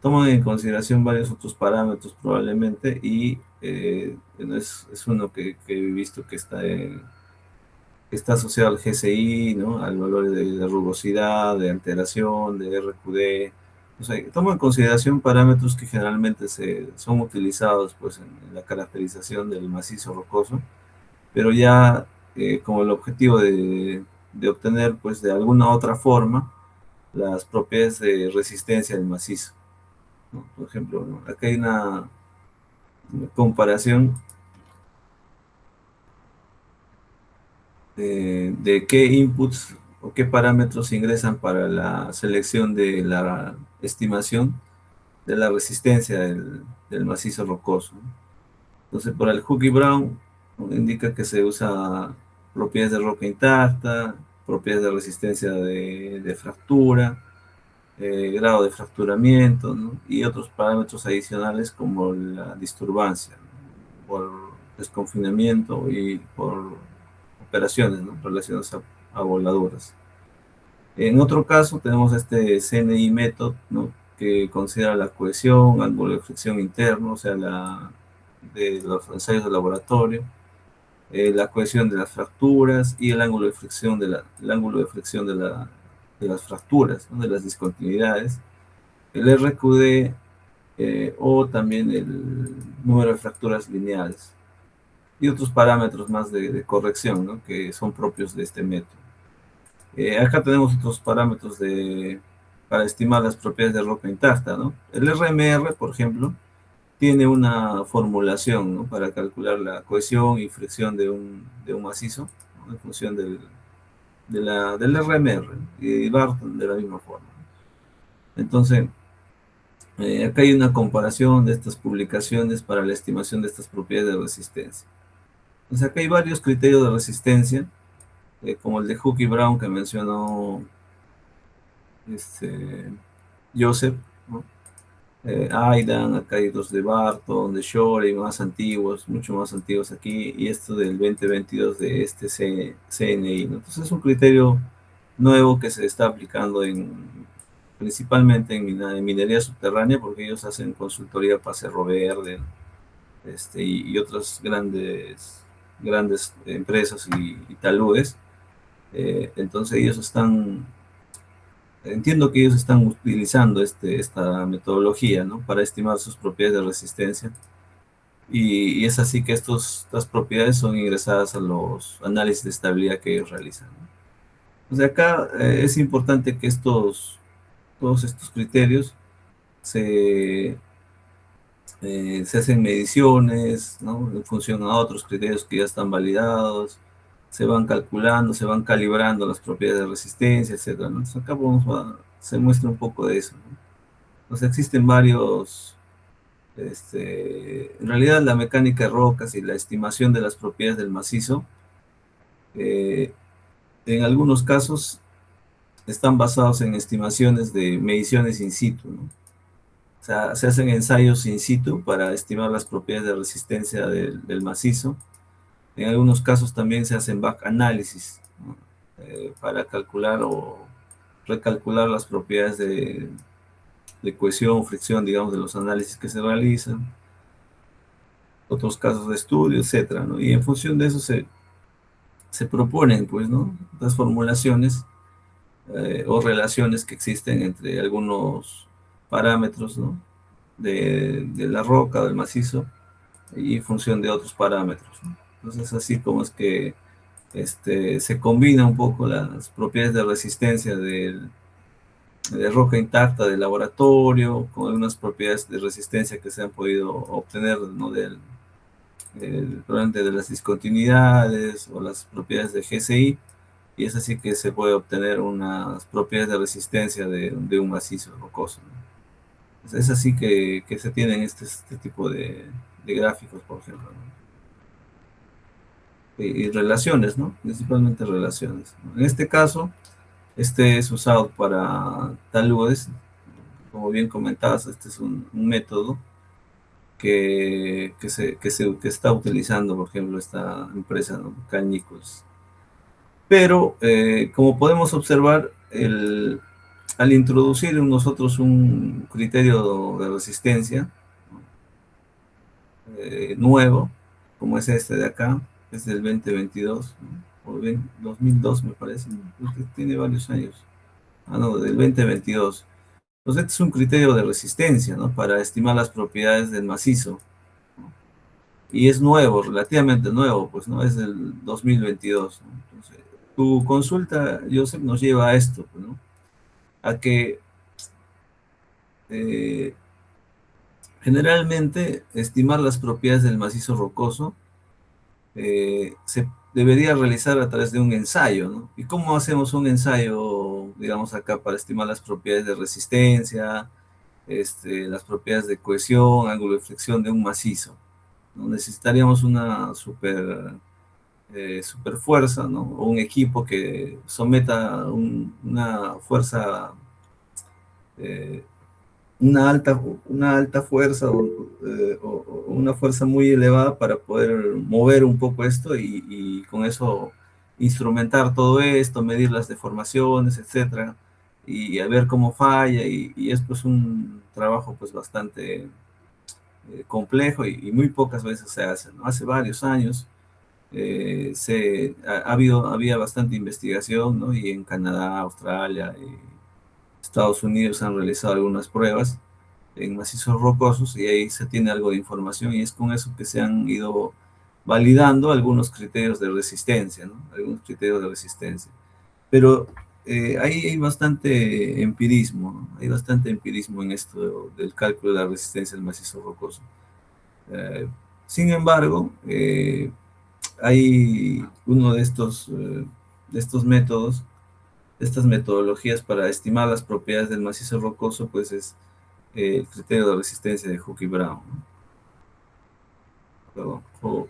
toman en consideración varios otros parámetros probablemente y es uno que he visto que está asociado al GCI, ¿no? Al valor de rugosidad, de alteración, de RQD. O sea, toma en consideración parámetros que generalmente son utilizados pues, en la caracterización del macizo rocoso, pero ya como el objetivo de obtener pues, de alguna otra forma las propiedades de resistencia del macizo, ¿no? Por ejemplo, ¿no? Acá hay una comparación de qué inputs o qué parámetros se ingresan para la selección de la estimación de la resistencia del macizo rocoso, ¿no? Entonces, para el Hookie-Brown indica que se usa propiedades de roca intacta, propiedades de resistencia de fractura, grado de fracturamiento, ¿no? Y otros parámetros adicionales como la disturbancia, ¿no? Por desconfinamiento y por operaciones, ¿no? Relacionadas a voladuras. En otro caso tenemos este CNI method, ¿no? Que considera la cohesión, ángulo de fricción interno, o sea, de los ensayos de laboratorio, la cohesión de las fracturas y el ángulo de fricción el ángulo de fricción de las fracturas, ¿no? De las discontinuidades, el RQD o también el número de fracturas lineales y otros parámetros más de corrección, ¿no? Que son propios de este método. Acá tenemos otros parámetros para estimar las propiedades de roca intacta, ¿no? El RMR, por ejemplo, tiene una formulación, ¿no? Para calcular la cohesión y fricción de un macizo, ¿no? En función del RMR, ¿no? Y Barton de la misma forma. Entonces, acá hay una comparación de estas publicaciones para la estimación de estas propiedades de resistencia. Entonces, acá hay varios criterios de resistencia, como el de Hookie-Brown que mencionó Joseph, ¿no? Aidan, acá hay dos de Barton, de Shorey, más antiguos, mucho más antiguos aquí, y esto del 2022 de este CNI, ¿no? Entonces es un criterio nuevo que se está aplicando principalmente en minería subterránea, porque ellos hacen consultoría para Cerro Verde, y otras grandes empresas y taludes. Entonces entiendo que ellos están utilizando esta metodología, ¿no? Para estimar sus propiedades de resistencia. Y es así que estas propiedades son ingresadas a los análisis de estabilidad que ellos realizan, ¿no? O sea, acá es importante que todos estos criterios se, se hacen mediciones, ¿no? En función a otros criterios que ya están validados, se van calculando, se van calibrando las propiedades de resistencia, etcétera, ¿no? Entonces acá se muestra un poco de eso, ¿no? Entonces existen varios, en realidad la mecánica de rocas y la estimación de las propiedades del macizo, eh, en algunos casos están basados en estimaciones de mediciones in situ, ¿no? O sea, se hacen ensayos in situ para estimar las propiedades de resistencia del macizo. En algunos casos también se hacen back análisis, ¿no? Para calcular o recalcular las propiedades de cohesión, fricción, digamos, de los análisis que se realizan, otros casos de estudio, etcétera, ¿no? Y en función de eso se proponen, pues, ¿no? Las formulaciones o relaciones que existen entre algunos parámetros, ¿no? De la roca, del macizo, y en función de otros parámetros, ¿no? Entonces, así como es que se combina un poco las propiedades de resistencia de roca intacta del laboratorio con algunas propiedades de resistencia que se han podido obtener, ¿no? Probablemente de las discontinuidades o las propiedades de GCI, y es así que se puede obtener unas propiedades de resistencia de un macizo rocoso, ¿no? Es así que se tienen este tipo de gráficos, por ejemplo, ¿no? Y relaciones, ¿no? Principalmente relaciones, ¿no? En este caso, este es usado para taludes, como bien comentabas, este es un método que está utilizando, por ejemplo, esta empresa, ¿no? Cal Nichols. Pero como podemos observar, al introducir nosotros un criterio de resistencia nuevo, como es este de acá, es del 2022, ¿no? O 2002 me parece, porque tiene varios años. Ah, no, del 2022. Entonces, este es un criterio de resistencia, ¿no? Para estimar las propiedades del macizo. Y es nuevo, relativamente nuevo, pues, ¿no? Es del 2022, ¿no? Entonces, tu consulta, Joseph, nos lleva a esto, pues, ¿no? A que eh, generalmente estimar las propiedades del macizo rocoso se debería realizar a través de un ensayo, ¿no? ¿Y cómo hacemos un ensayo, digamos acá, para estimar las propiedades de resistencia, las propiedades de cohesión, ángulo de flexión de un macizo? ¿No? Necesitaríamos una super fuerza, ¿no? O un equipo que someta una fuerza eh, una alta fuerza o una fuerza muy elevada para poder mover un poco esto y con eso instrumentar todo esto, medir las deformaciones, etcétera, y a ver cómo falla, y esto es un trabajo pues bastante complejo y muy pocas veces se hace, ¿no? Hace varios años había bastante investigación, ¿no? Y en Canadá, Australia y Estados Unidos han realizado algunas pruebas en macizos rocosos y ahí se tiene algo de información y es con eso que se han ido validando algunos criterios de resistencia, ¿no? Algunos criterios de resistencia. Pero ahí hay bastante empirismo, ¿no? Hay bastante empirismo en esto del cálculo de la resistencia del macizo rocoso. Eh, Sin embargo, hay uno de estos métodos, de estas metodologías para estimar las propiedades del macizo rocoso, pues es el criterio de resistencia de Hooke y Brown, ¿no? Perdón, Hooke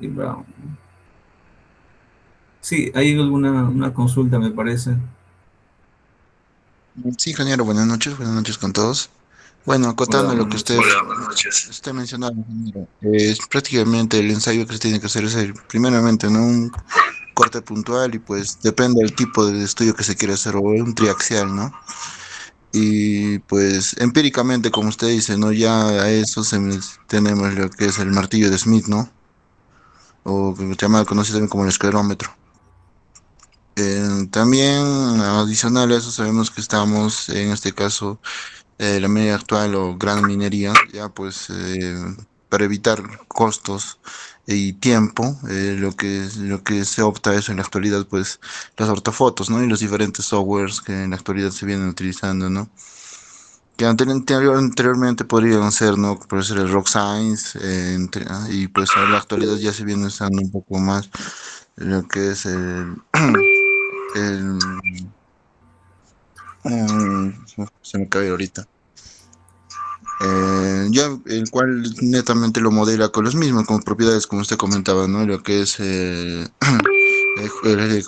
y Brown, ¿no? Sí, hay alguna una consulta, me parece. Sí, ingeniero, buenas noches con todos. Bueno, Hola, acotando lo buenas que noches. usted mencionaba, ingeniero, es prácticamente el ensayo que se tiene que hacer es primeramente, ¿no? Un corte puntual y pues depende del tipo de estudio que se quiere hacer o un triaxial, ¿no? Y pues empíricamente, como usted dice, ¿no? Ya a eso tenemos lo que es el martillo de Smith, ¿no? O que se llama, conocido también como el esclerómetro. También adicional a eso sabemos que estamos en este caso la minería actual o gran minería, ya pues para evitar costos y tiempo, lo que se opta es en la actualidad pues las ortofotos, ¿no? Y los diferentes softwares que en la actualidad se vienen utilizando, ¿no? Que anteriormente podrían ser, ¿no? Por ser el Rock Science, y pues en la actualidad ya se viene usando un poco más lo que es el se me cae ahorita. Ya el cual netamente lo modela con los mismos, como propiedades, como usted comentaba, ¿no? Lo que es el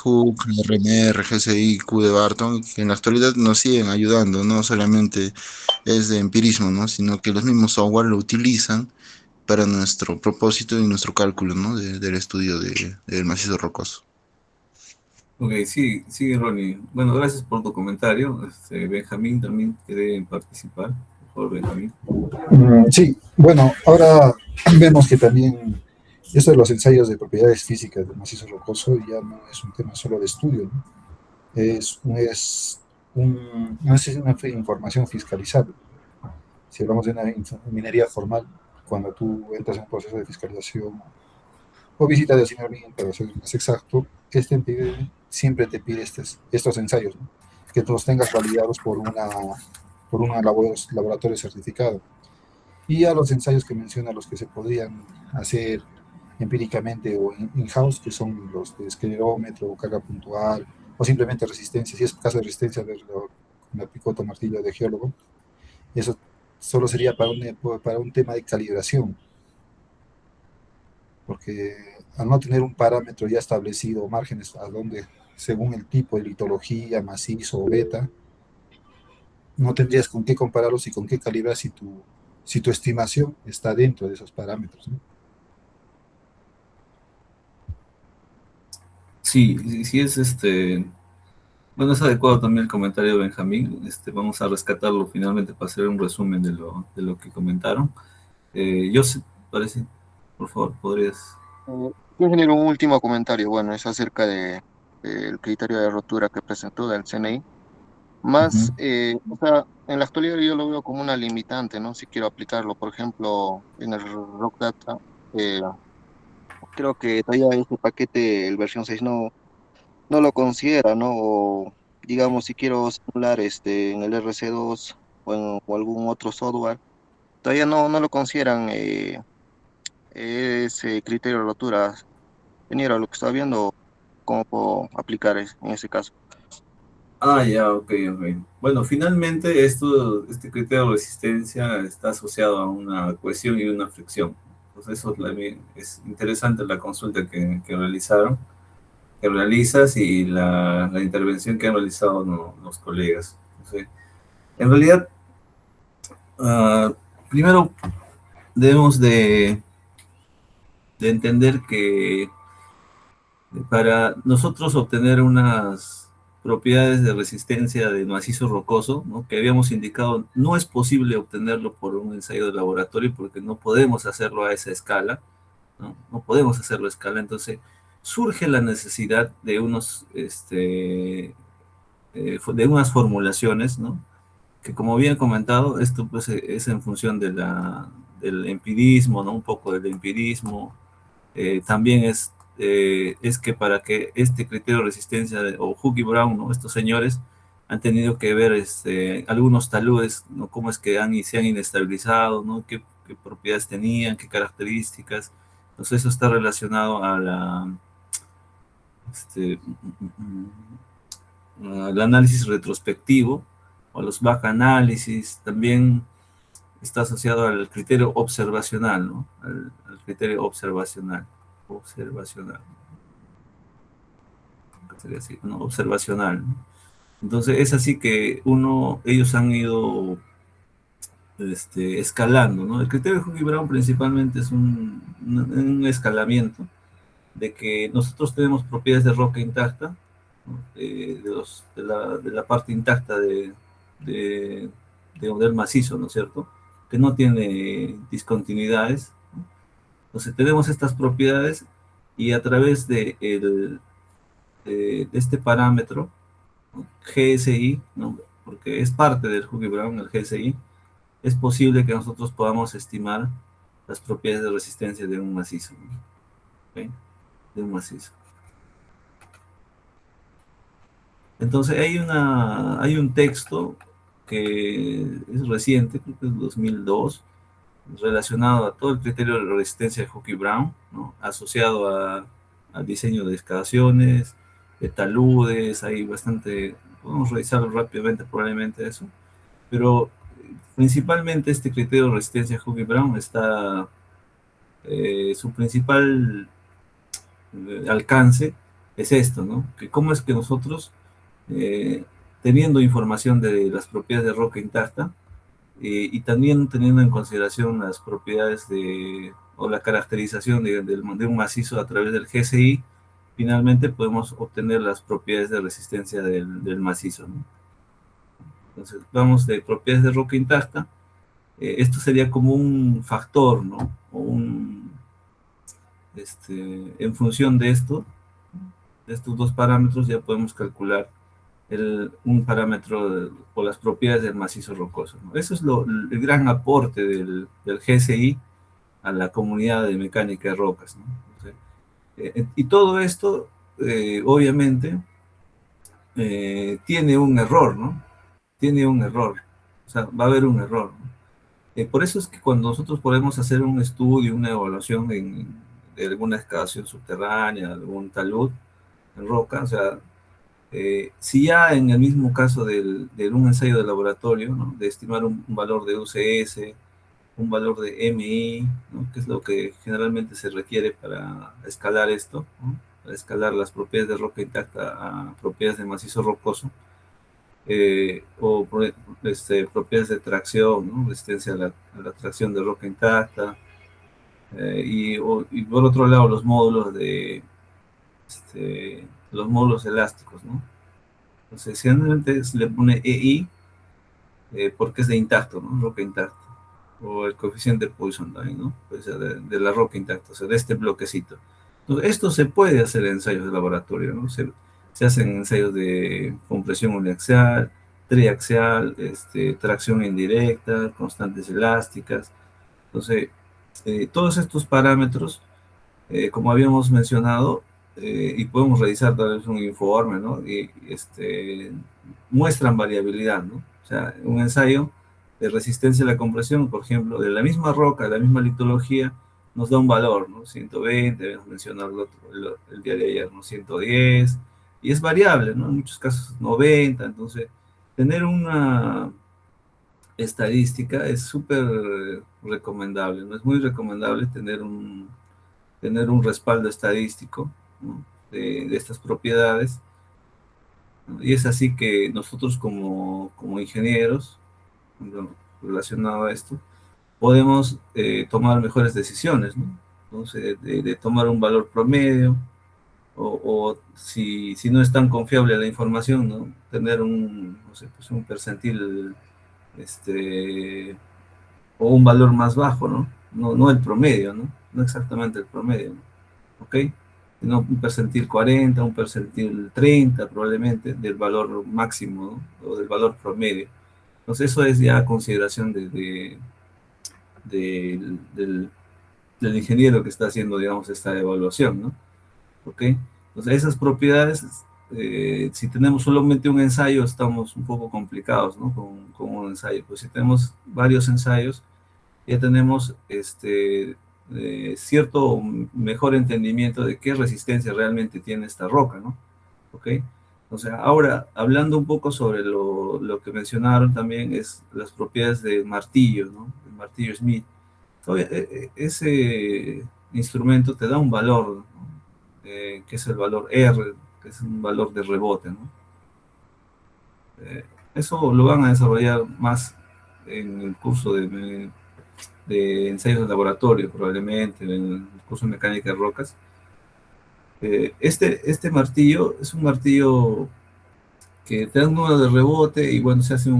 Hook, el RMR, GCI, Q de Barton, que en la actualidad nos siguen ayudando, no solamente es de empirismo, ¿no? Sino que los mismos software lo utilizan para nuestro propósito y nuestro cálculo, ¿no? Del estudio del macizo rocoso. Ok, sí, sigue Ronnie. Bueno, gracias por tu comentario. Benjamín también quiere participar. Por favor, Benjamín. Sí, bueno, ahora vemos que también esto de los ensayos de propiedades físicas del macizo rocoso ya no es un tema solo de estudio, ¿no? No es una información fiscalizable. Si hablamos de una minería formal, cuando tú entras en un proceso de fiscalización o visita de hacinamiento, para ser más exacto, siempre te pide estos ensayos, ¿no? Que tú los tengas validados por un laboratorio certificado. Y a los ensayos que menciona, los que se podrían hacer empíricamente o in-house, que son los de esclerómetro, carga puntual, o simplemente resistencia. Si es caso de resistencia, verlo con la picota martillo de geólogo. Eso solo sería para un tema de calibración, porque al no tener un parámetro ya establecido, márgenes a donde, según el tipo de litología, macizo o beta, no tendrías con qué compararlos y con qué calibrar si tu estimación está dentro de esos parámetros, ¿no? Sí, sí es bueno, es adecuado también el comentario de Benjamín. Vamos a rescatarlo finalmente para hacer un resumen de lo que comentaron. Yo sé, parece, por favor, podrías. Ingeniero, un último comentario. Bueno, es acerca del criterio de rotura que presentó del CNI. Ujú. Más, o sea, en la actualidad yo lo veo como una limitante, ¿no? Si quiero aplicarlo, por ejemplo, en el Rock Data, eh, creo que todavía este paquete, el versión 6 no lo considera, ¿no? O digamos, si quiero simular en el RC2 o algún otro software, todavía no lo consideran ese criterio de rotura. Ingeniero, lo que está viendo, cómo puedo aplicar en ese caso. Ah, ya, ok, ok. Bueno, finalmente este criterio de resistencia está asociado a una cohesión y una fricción. Entonces eso es interesante la consulta que realizaron, que realizas y la intervención que han realizado los colegas. Entonces, en realidad, ah, primero debemos de entender que para nosotros obtener unas propiedades de resistencia de macizo rocoso, ¿no? Que habíamos indicado, no es posible obtenerlo por un ensayo de laboratorio porque no podemos hacerlo a esa escala, ¿no? No podemos hacerlo a escala, entonces surge la necesidad de de unas formulaciones, ¿no? Que como bien comentado, esto pues es en función del empirismo, ¿no? Un poco del empirismo, también es que para que este criterio de resistencia o Hooke y Brown, ¿no? Estos señores han tenido que ver algunos taludes, ¿no? Cómo es que se han inestabilizado, ¿no? Qué propiedades tenían, qué características. Entonces eso está relacionado este, al análisis retrospectivo o a los back análisis. También está asociado al criterio observacional, ¿no? Al criterio observacional. Observacional. Sería así, ¿no? Observacional, ¿no? Entonces es así que ellos han ido escalando, ¿no? El criterio de Hooke y Brown principalmente es un escalamiento de que nosotros tenemos propiedades de roca intacta, ¿no? De la parte intacta de, del macizo, ¿no es cierto? Que no tiene discontinuidades, ¿no? Entonces tenemos estas propiedades y a través de este parámetro, ¿no? GSI, ¿no? Porque es parte del Hooke y Brown, el GSI, es posible que nosotros podamos estimar las propiedades de resistencia de un macizo, ¿no? ¿Okay? De un macizo. Entonces hay un texto que es reciente, creo que es 2002, relacionado a todo el criterio de resistencia de Hooke y Brown, ¿no? Asociado al diseño de excavaciones, de taludes, hay bastante, podemos revisarlo rápidamente probablemente eso, pero principalmente este criterio de resistencia de Hooke y Brown está, su principal alcance es esto, ¿no? Que cómo es que nosotros, eh, teniendo información de las propiedades de roca intacta, y también teniendo en consideración las propiedades o la caracterización de un macizo a través del GSI, finalmente podemos obtener las propiedades de resistencia del macizo, ¿no? Entonces, vamos de propiedades de roca intacta. Esto sería como un factor, ¿no? En función de estos dos parámetros, ya podemos calcular un parámetro o las propiedades del macizo rocoso, ¿no? Eso es el gran aporte del GSI a la comunidad de mecánica de rocas, ¿no? Entonces, y todo esto, obviamente, tiene un error, ¿no? Tiene un error. O sea, va a haber un error, ¿no? Por eso es que cuando nosotros podemos hacer un estudio, una evaluación de alguna excavación subterránea, algún talud en roca, o sea, si ya en el mismo caso de un ensayo de laboratorio, ¿no? De estimar un valor de UCS, un valor de MI, ¿no? Que es lo que generalmente se requiere para escalar esto, ¿no? Para escalar las propiedades de roca intacta a propiedades de macizo rocoso, o propiedades de tracción, ¿no? Resistencia a la tracción de roca intacta, y por otro lado los módulos este, los módulos elásticos, ¿no? Entonces, generalmente se le pone EI porque es de intacto, ¿no? Roca intacta. O el coeficiente de Poisson también, ¿no? Pues de la roca intacta, o sea, de este bloquecito. Entonces, esto se puede hacer en ensayos de laboratorio, ¿no? Se hacen ensayos de compresión uniaxial, triaxial, tracción indirecta, constantes elásticas. Entonces, todos estos parámetros como habíamos mencionado, y podemos revisar tal vez un informe, ¿no? Muestran variabilidad, ¿no? O sea, un ensayo de resistencia a la compresión, por ejemplo, de la misma roca, de la misma litología, nos da un valor, ¿no? 120, habíamos mencionado el día de ayer, ¿no? 110, y es variable, ¿no? En muchos casos 90, entonces, tener una estadística es súper recomendable, ¿no? Es muy recomendable tener un respaldo estadístico, ¿no? de estas propiedades. ¿No? Y es así que nosotros como ingenieros, ¿no? Relacionado a esto, podemos tomar mejores decisiones, ¿no? Entonces, de tomar un valor promedio, o si no es tan confiable la información, ¿no? Tener no sé, pues un percentil este, o un valor más bajo, ¿no? No el promedio, ¿no? No exactamente el promedio, ¿no? ¿Ok? No, un percentil 40, un percentil 30 probablemente del valor máximo, ¿no? O del valor promedio. Entonces eso es ya consideración del, del ingeniero que está haciendo, digamos, esta evaluación, ¿no? ¿Ok? Entonces esas propiedades, si tenemos solamente un ensayo, estamos un poco complicados, ¿no? Con un ensayo. Pues si tenemos varios ensayos, ya tenemos cierto mejor entendimiento de qué resistencia realmente tiene esta roca, ¿no? ¿Ok? O sea, ahora, hablando un poco sobre lo que mencionaron también, es las propiedades del martillo, ¿no? El martillo Smith. Ese instrumento te da un valor, ¿no? Que es el valor R, que es un valor de rebote, ¿no? Eso lo van a desarrollar más en el curso de ensayos de laboratorio, probablemente, en el curso de mecánica de rocas. Este martillo es un martillo que te da un número de rebote y bueno, se hace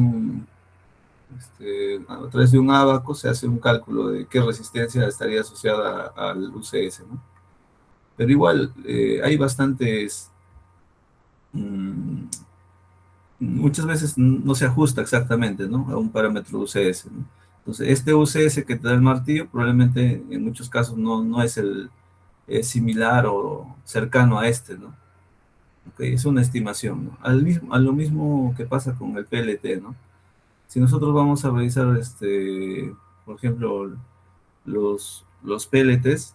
a través de un ábaco se hace un cálculo de qué resistencia estaría asociada al UCS, ¿no? Pero igual hay bastantes, mmm, muchas veces no se ajusta exactamente, ¿no? A un parámetro UCS, ¿no? Entonces, este UCS que te da el martillo probablemente en muchos casos no es es similar o cercano a este, ¿no? Okay, es una estimación, ¿no? A lo mismo que pasa con el PLT, ¿no? Si nosotros vamos a revisar, por ejemplo, los PLTs,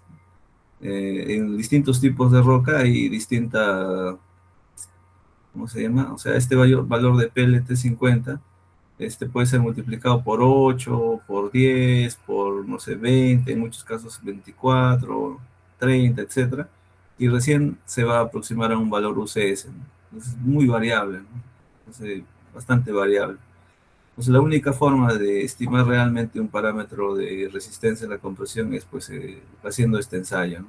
en distintos tipos de roca hay distinta, ¿cómo se llama? O sea, este valor de PLT 50 puede ser multiplicado por 8, por 10, por, no sé, 20, en muchos casos 24, 30, etcétera, y recién se va a aproximar a un valor UCS, ¿no? Entonces, es muy variable, ¿no? Entonces, bastante variable. Entonces, la única forma de estimar realmente un parámetro de resistencia a la compresión es, pues, haciendo este ensayo, ¿no?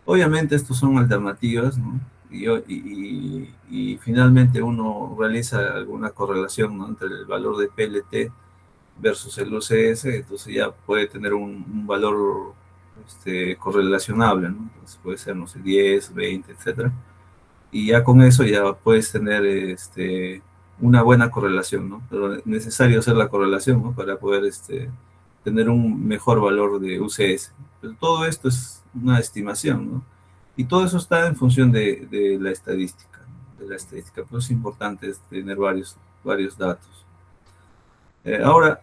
Obviamente, estos son alternativas, ¿no? Y finalmente uno realiza alguna correlación, ¿no? Entre el valor de PLT versus el UCS, entonces ya puede tener un valor correlacionable, ¿no? Entonces puede ser, no sé, 10, 20, etcétera. Y ya con eso ya puedes tener una buena correlación, ¿no? Pero es necesario hacer la correlación, ¿no? Para poder tener un mejor valor de UCS. Pero todo esto es una estimación, ¿no? Y todo eso está en función de la estadística, ¿no? De la estadística. Pues es importante tener varios datos. Ahora,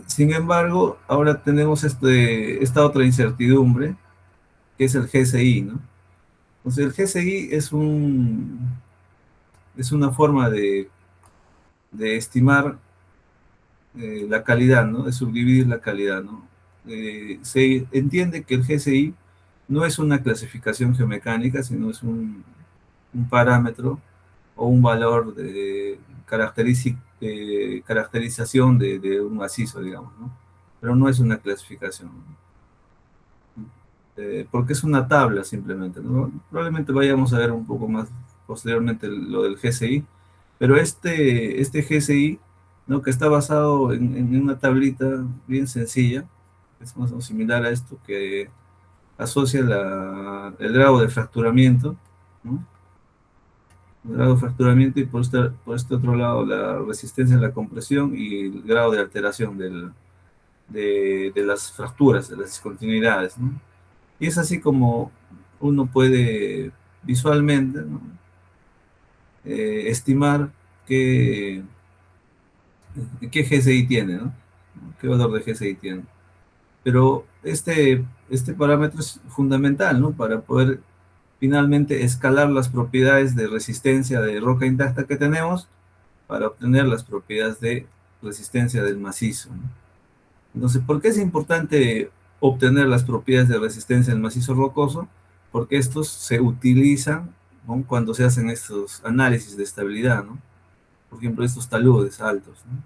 sin embargo, ahora tenemos esta otra incertidumbre, que es el GSI, ¿no? Entonces, el GSI es una forma de estimar la calidad, ¿no? De subdividir la calidad, ¿no? Se entiende que el GSI no es una clasificación geomecánica, sino es un parámetro o un valor de caracterización de un macizo, digamos, ¿no? Pero no es una clasificación. porque es una tabla simplemente, ¿no? Probablemente vayamos a ver un poco más posteriormente lo del GSI, pero este GSI, ¿no? Que está basado en una tablita bien sencilla, es más o menos similar a esto, que asocia el grado de fracturamiento, ¿no? El grado de fracturamiento y por este otro lado la resistencia a la compresión y el grado de alteración de las fracturas, de las discontinuidades, ¿no? Y es así como uno puede visualmente, ¿no? Estimar qué, qué GSI tiene, ¿no? Qué valor de GSI tiene. Pero este parámetro es fundamental, ¿no? Para poder finalmente escalar las propiedades de resistencia de roca intacta que tenemos para obtener las propiedades de resistencia del macizo, ¿no? Entonces, ¿por qué es importante obtener las propiedades de resistencia del macizo rocoso? Porque estos se utilizan, ¿no? Cuando se hacen estos análisis de estabilidad, ¿no? Por ejemplo, estos taludes altos, ¿no?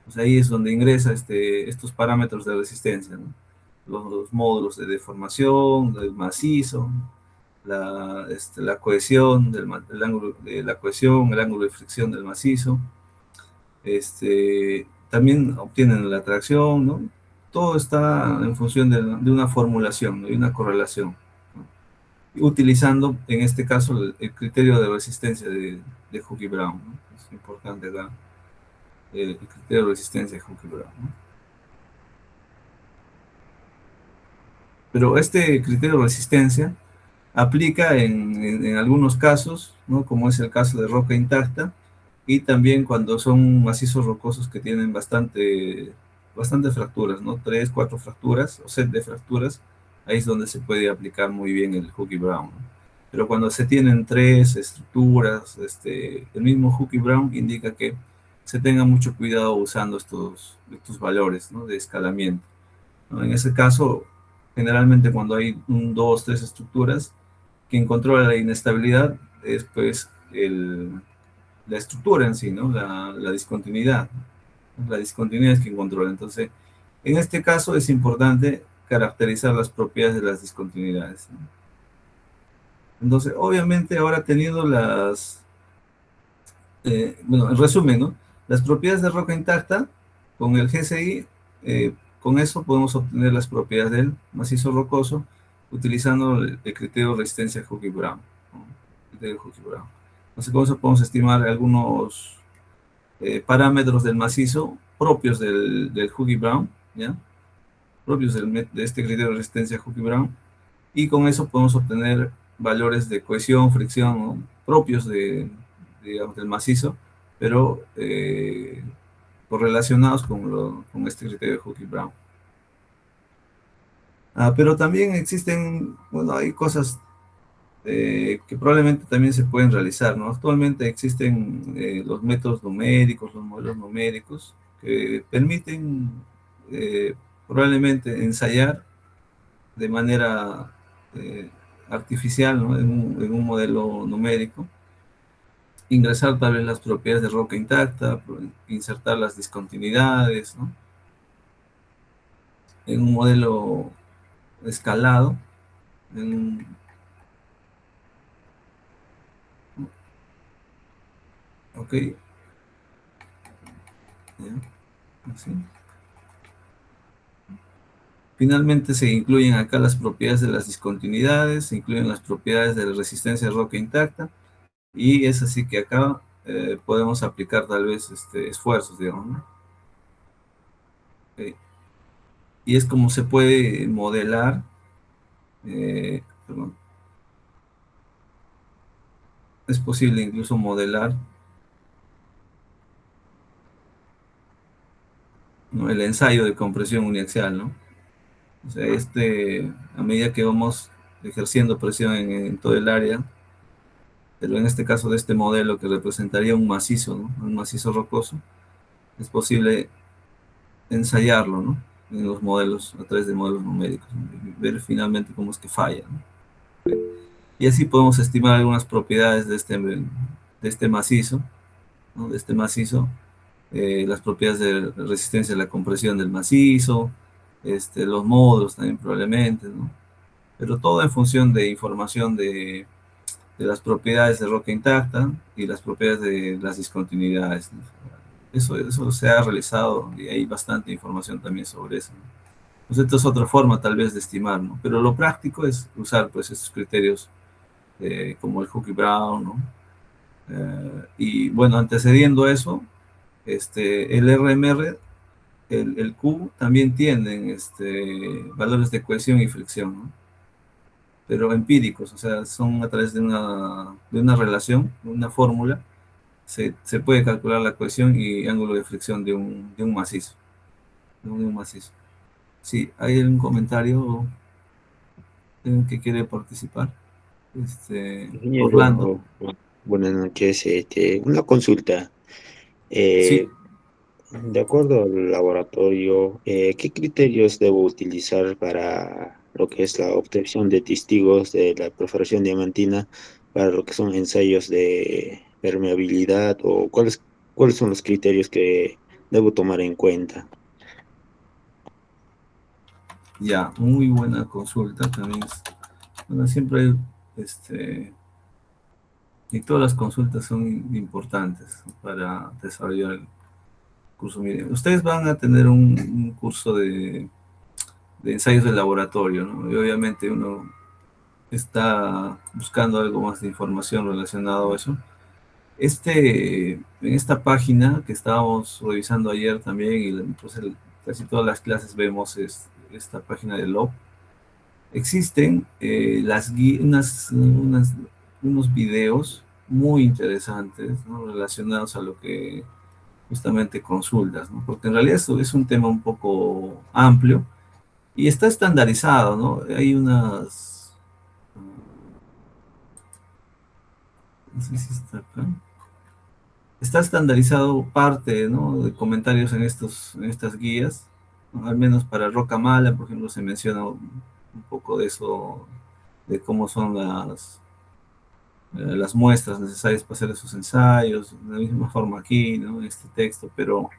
Pues ahí es donde ingresa estos parámetros de resistencia, ¿no? Los módulos de deformación, del macizo, la cohesión, el ángulo de la cohesión, el ángulo de fricción del macizo. También obtienen la tracción, ¿no? Todo está en función de una formulación, ¿no? Y una correlación, ¿no? Utilizando, en este caso, el criterio de resistencia de Hooke-Brown, ¿no? Es importante acá, el criterio de resistencia de Hooke-Brown, ¿no? Pero este criterio de resistencia aplica en algunos casos, ¿no? Como es el caso de roca intacta, y también cuando son macizos rocosos que tienen bastante fracturas, ¿no? 3, 4 fracturas o set de fracturas, ahí es donde se puede aplicar muy bien el Hooke-Brown, ¿no? Pero cuando se tienen 3 estructuras, el mismo Hooke-Brown indica que se tenga mucho cuidado usando estos valores, ¿no? De escalamiento, ¿no? En ese caso, generalmente cuando hay 2, 3 estructuras, quien controla la inestabilidad es pues la estructura en sí, ¿no? La discontinuidad. La discontinuidad es quien controla. Entonces, en este caso es importante caracterizar las propiedades de las discontinuidades, ¿no? Entonces, obviamente ahora teniendo bueno, en resumen, ¿no? Las propiedades de roca intacta, con el GSI, con eso podemos obtener las propiedades del macizo rocoso utilizando el criterio de resistencia Hooke-Brown, ¿no? Criterio Hooke-Brown. Entonces, con eso podemos estimar algunos parámetros del macizo propios del Hooke-Brown, ¿ya? Propios de este criterio de resistencia Hooke-Brown, y con eso podemos obtener valores de cohesión, fricción, ¿no? Propios digamos, del macizo, pero correlacionados con este criterio de Hooke-Brown. Pero también existen, bueno, hay cosas que probablemente también se pueden realizar, ¿no? Actualmente existen los métodos numéricos, los modelos numéricos, que permiten probablemente ensayar de manera artificial, ¿no? En un modelo numérico, ingresar tal vez las propiedades de roca intacta, insertar las discontinuidades, ¿no? En un modelo escalado, ok, ya, así. Finalmente se incluyen acá las propiedades de las discontinuidades, se incluyen las propiedades de la resistencia de roca intacta, y es así que acá podemos aplicar tal vez esfuerzos, digamos, ¿no? Okay. Y es como se puede modelar, perdón, es posible incluso modelar, ¿no? El ensayo de compresión uniaxial, ¿no? O sea, a medida que vamos ejerciendo presión en todo el área, pero en este caso de este modelo que representaría un macizo, ¿no? Un macizo rocoso, es posible ensayarlo, ¿no? En los modelos, a través de modelos numéricos, ¿no? Y ver finalmente cómo es que falla, ¿no? Y así podemos estimar algunas propiedades de este macizo, ¿no? De este macizo, las propiedades de resistencia a la compresión del macizo, los módulos también probablemente, ¿no? pero todo en función de información de las propiedades de roca intacta y las propiedades de las discontinuidades, ¿no? Eso se ha realizado y hay bastante información también sobre eso, ¿no? Pues esta es otra forma tal vez de estimar, ¿no? Pero lo práctico es usar pues estos criterios como el Hooke-Brown, ¿no? Y bueno, antecediendo eso, el RMR, el Q también tienen valores de cohesión y fricción, ¿no? Pero empíricos, o sea, son a través de una relación, una fórmula, se puede calcular la cohesión y ángulo de fricción de un macizo. De un macizo. Sí, ¿hay algún comentario que quiere participar? Orlando. Ingeniero, buenas noches. Una consulta. Sí, Eh, de acuerdo al laboratorio, ¿qué criterios debo utilizar para lo que es la obtención de testigos de la perforación diamantina para lo que son ensayos de permeabilidad o cuáles son los criterios que debo tomar en cuenta? ya, muy buena consulta también. Bueno, siempre hay, y todas las consultas son importantes para desarrollar el curso. Miren, ustedes van a tener un curso de ensayos de laboratorio, ¿no? Y obviamente uno está buscando algo más de información relacionado a eso. En esta página que estábamos revisando ayer también, y pues casi todas las clases vemos esta página de LOB, existen unos videos muy interesantes, ¿no? Relacionados a lo que justamente consultas, ¿no? Porque en realidad esto es un tema un poco amplio y está estandarizado, ¿no? Hay no sé si está acá. Está estandarizado parte, ¿no? De comentarios en estas guías, ¿no? Al menos para roca mala, por ejemplo, se menciona un poco de eso, de cómo son las muestras necesarias para hacer esos ensayos, de la misma forma aquí, ¿no? En este texto, pero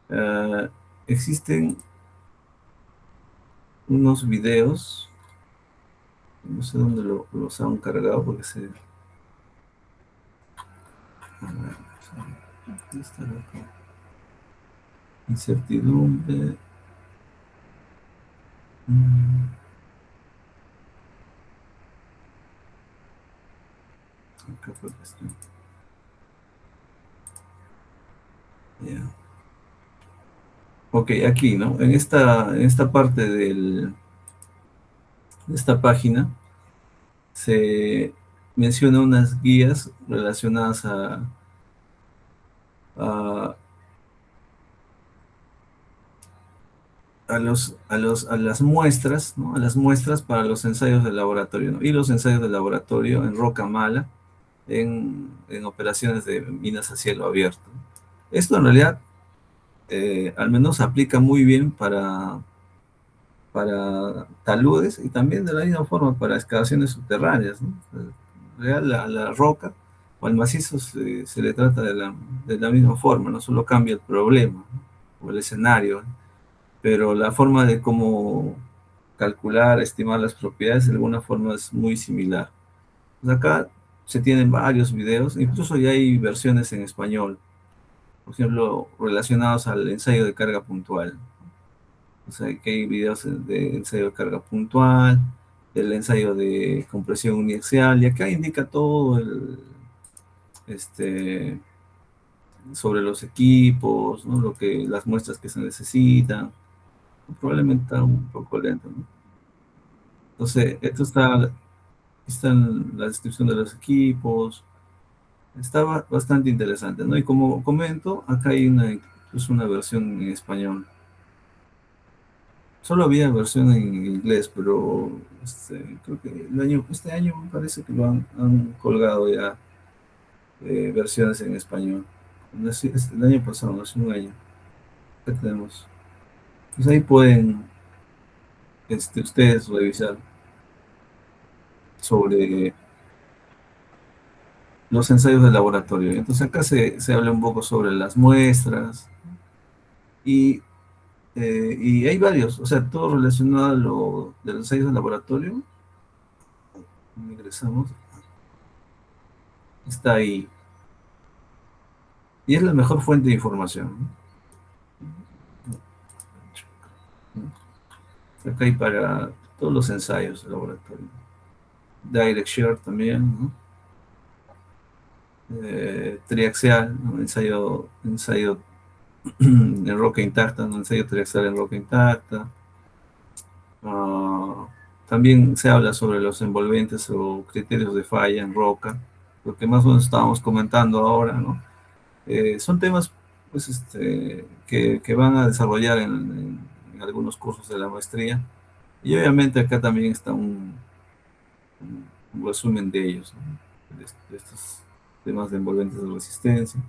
eh, existen unos videos, no sé dónde los han cargado, porque aquí está acá. Incertidumbre. Acá fue que está. Ya. Ok, aquí, ¿no? En esta parte de esta página se menciona unas guías relacionadas a, a las muestras, ¿no? A las muestras para los ensayos de laboratorio, ¿no? Y los ensayos de laboratorio en roca mala, en operaciones de minas a cielo abierto. Esto en realidad, al menos aplica muy bien para taludes y también de la misma forma para excavaciones subterráneas, ¿no? En realidad la roca o el macizo se le trata de la misma forma, no solo cambia el problema, ¿no? O el escenario, ¿no? Pero la forma de cómo calcular, estimar las propiedades de alguna forma es muy similar. Pues acá se tienen varios videos, incluso ya hay versiones en español, por ejemplo, relacionados al ensayo de carga puntual. O sea, que hay videos de ensayo de carga puntual, el ensayo de compresión uniaxial, y acá indica todo este, sobre los equipos, ¿no? Las muestras que se necesitan. Probablemente está un poco lento, ¿no? Entonces, está en la descripción de los equipos, estaba bastante interesante, ¿no? Y como comento, acá hay incluso una versión en español. Solo había versión en inglés, pero creo que este año me parece que han colgado ya versiones en español. El año pasado, hace un año. Acá tenemos. Pues ahí pueden ustedes revisar sobre los ensayos de laboratorio. Entonces acá se habla un poco sobre las muestras y hay varios, o sea, todo relacionado a lo de los ensayos de laboratorio Ingresamos. Está ahí. Y es la mejor fuente de información, ¿no? Acá hay para todos los ensayos de laboratorio. Direct Share también, ¿no? Triaxial, ¿no? Ensayo en roca intacta, un ensayo triaxial en roca intacta. También se habla sobre los envolventes o criterios de falla en roca, lo que más o menos estábamos comentando ahora, ¿no? Son temas pues, que van a desarrollar en algunos cursos de la maestría, y obviamente acá también está un resumen de ellos, ¿no? De estos temas de envolventes de resistencia.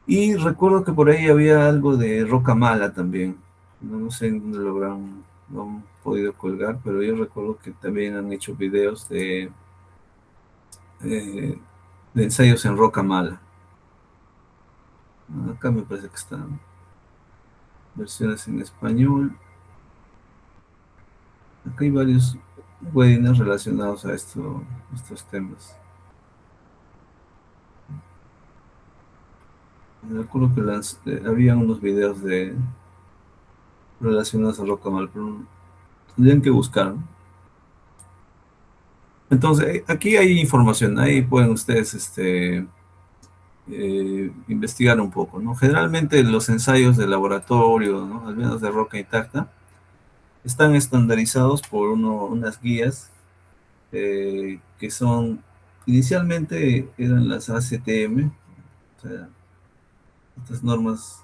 Y recuerdo que por ahí había algo de roca mala también. No sé en dónde lo han podido colgar, pero yo recuerdo que también han hecho videos eh, de ensayos en roca mala. Acá me parece que están versiones en español. Acá hay varios webinars relacionados a estos temas. Me acuerdo que había unos videos relacionados a roca mala, pero tendrían que buscar, ¿no? Entonces, aquí hay información, ahí pueden ustedes investigar un poco, ¿no? Generalmente los ensayos de laboratorio, ¿no? Al menos de roca intacta, están estandarizados por unas guías que son, inicialmente eran las ACTM, o sea, estas normas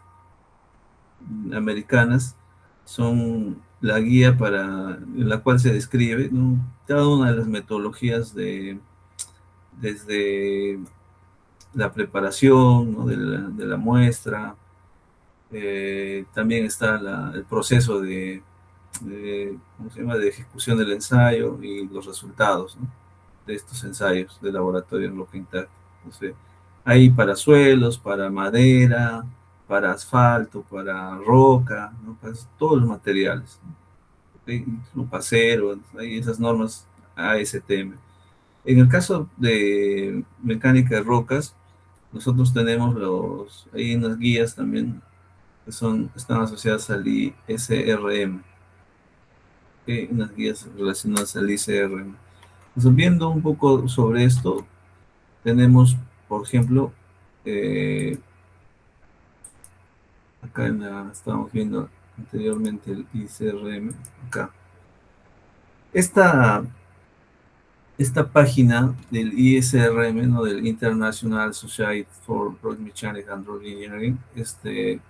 americanas son la guía en la cual se describe, ¿no? Cada una de las metodologías desde la preparación, ¿no? de la muestra. También está el proceso ¿cómo se llama?, de ejecución del ensayo y los resultados, ¿no?, de estos ensayos de laboratorio en roca intacta. Entonces, hay para suelos, para madera, para asfalto, para roca, ¿no?, para todos los materiales, ¿no? Incluso para acero, hay esas normas ASTM. En el caso de mecánica de rocas, nosotros tenemos hay unas guías también que están asociadas al ISRM, ¿okay? Unas guías relacionadas al ISRM. Entonces, viendo un poco sobre esto, tenemos, por ejemplo, acá estábamos viendo anteriormente el ICRM, acá. Esta página del ISRM, ¿no?, del International Society for Rock Mechanics and Rock Engineering,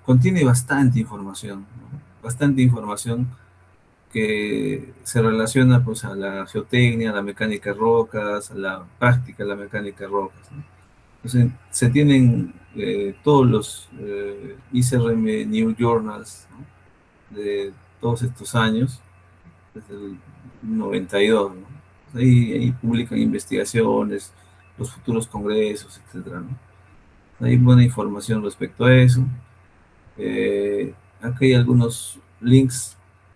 contiene bastante información, ¿no? Bastante información que se relaciona pues a la geotecnia, a la mecánica de rocas, a la práctica de la mecánica de rocas, ¿no? Entonces, se tienen todos los ICRM New Journals, ¿no?, de todos estos años, desde el 92, ¿no? Ahí publican investigaciones, los futuros congresos, etcétera, ¿no? Hay buena información respecto a eso. Aquí hay algunos links,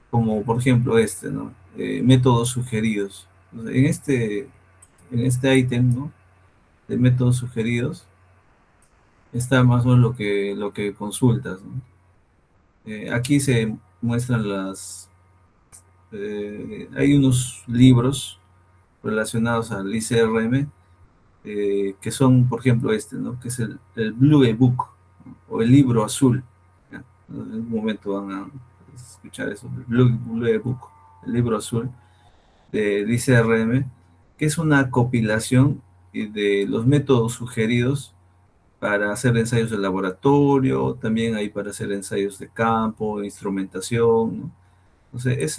como por ejemplo ¿no? Métodos sugeridos. En este ítem, ¿no?, de métodos sugeridos, está más o menos lo que consultas, ¿no? Aquí se muestran hay unos libros relacionados al ICRM, que son, por ejemplo, ¿no?, que es el Blue Book, ¿no?, o el libro azul, ¿ya? En algún momento van a escuchar eso, el Blue Book, el libro azul del ICRM, que es una compilación de los métodos sugeridos para hacer ensayos de laboratorio, también hay para hacer ensayos de campo, instrumentación, ¿no? Entonces,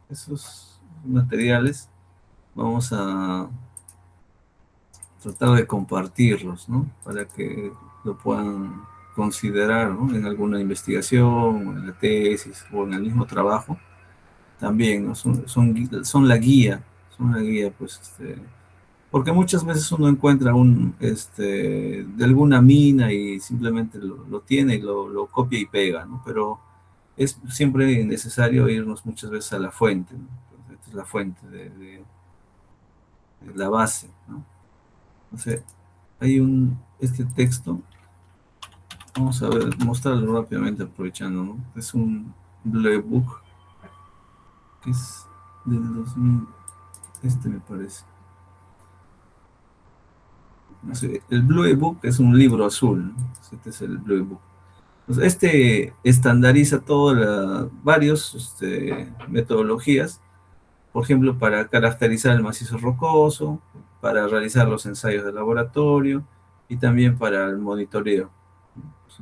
esos materiales vamos a tratar de compartirlos, ¿no?, para que lo puedan considerar, ¿no?, en alguna investigación, o en la tesis, o en el mismo trabajo. También, ¿no?, son la guía, pues, porque muchas veces uno encuentra de alguna mina y simplemente lo tiene y lo copia y pega, ¿no? Pero es siempre necesario irnos muchas veces a la fuente, ¿no? Entonces, esta es la fuente, de la base, ¿no? Entonces, hay este texto, vamos a ver, mostrarlo rápidamente aprovechando, ¿no? Es un Blue Book, que es del 2000, me parece. No sé, el Blue Book es un libro azul, ¿no? Este es el Blue Book. Entonces, este estandariza varios metodologías, por ejemplo, para caracterizar el macizo rocoso, para realizar los ensayos de laboratorio y también para el monitoreo. Es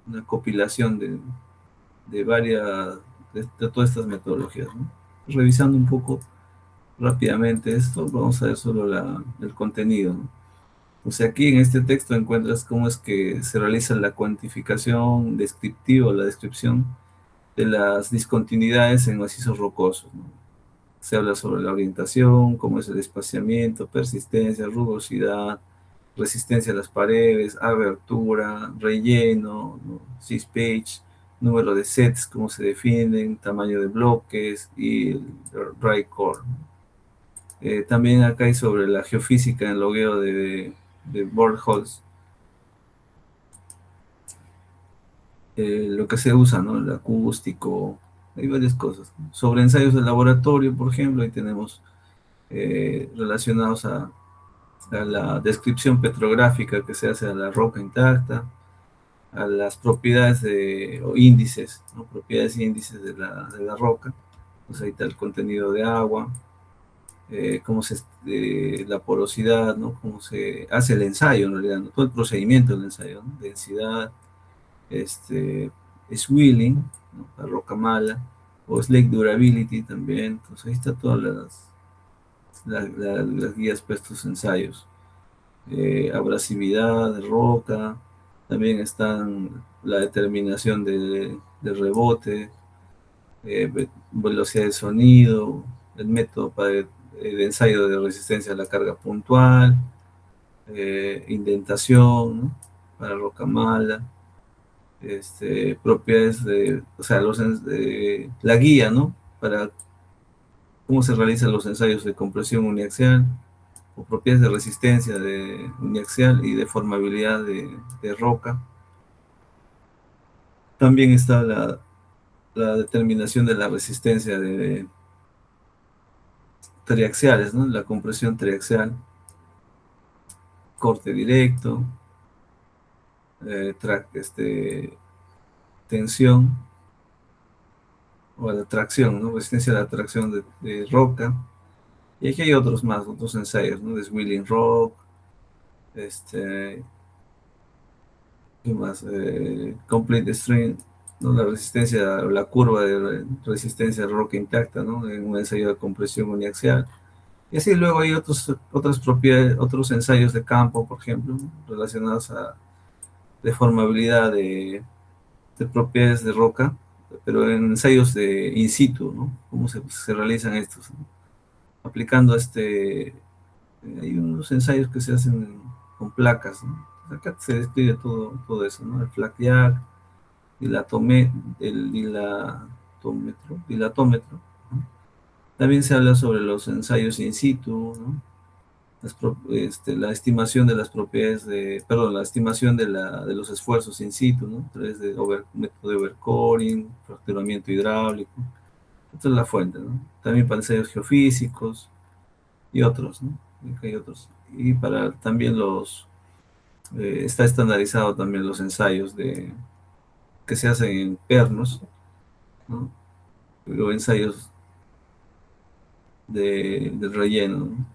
una compilación de varias, de todas estas metodologías, ¿no? Revisando un poco rápidamente esto, vamos a ver solo el contenido, ¿no? O sea, aquí en este texto encuentras cómo es que se realiza la cuantificación descriptiva, la descripción de las discontinuidades en macizos rocosos, ¿no? Se habla sobre la orientación, cómo es el espaciamiento, persistencia, rugosidad, resistencia a las paredes, abertura, relleno, ¿no? Sys-Page, número de sets, cómo se definen, tamaño de bloques y el dry core, ¿no? También acá hay sobre la geofísica en el logueo de boreholes, lo que se usa, ¿no? El acústico, hay varias cosas, ¿no? Sobre ensayos de laboratorio, por ejemplo, ahí tenemos relacionados a la descripción petrográfica que se hace a la roca intacta, a las propiedades o índices, ¿no? Propiedades e índices de la roca. Pues ahí está el contenido de agua, la porosidad, ¿no? Cómo se hace el ensayo, en realidad, ¿no? Todo el procedimiento del ensayo, ¿no? Densidad, swelling, ¿no? La roca mala, o slake durability también. Entonces ahí está todas las guías para estos ensayos. Abrasividad de roca, también están la determinación de rebote, velocidad de sonido, el método de ensayo de resistencia a la carga puntual, indentación, ¿no? Para roca mala, propiedades o sea, la guía, ¿no? Para cómo se realizan los ensayos de compresión uniaxial, o propiedades de resistencia uniaxial y de formabilidad de roca. También está la determinación de la resistencia de triaxiales, ¿no? La compresión triaxial, corte directo, tensión o la tracción, ¿no? Resistencia a la tracción de roca. Y aquí hay otros más, otros ensayos, ¿no? De Swilling Rock, ¿qué más? Complete Strain, ¿no? La resistencia, la curva de resistencia de roca intacta, ¿no? En un ensayo de compresión uniaxial. Y así luego hay otras propiedades, otros ensayos de campo, por ejemplo, ¿no? Relacionados a deformabilidad de propiedades de roca, pero en ensayos de in situ, ¿no? ¿Cómo se realizan estos, ¿no? Aplicando hay unos ensayos que se hacen con placas, ¿no? Acá se describe todo eso, ¿no? El flak jack, el dilatómetro, ¿no? También se habla sobre los ensayos in situ, ¿no? La estimación de las propiedades la estimación de los esfuerzos in situ, ¿no? A través de método de overcoring, fracturamiento hidráulico. Esta es la fuente, ¿no? También para ensayos geofísicos y otros, ¿no? Y hay otros. Y para también está estandarizado también los ensayos que se hacen en pernos, ¿no? O ensayos del relleno, ¿no?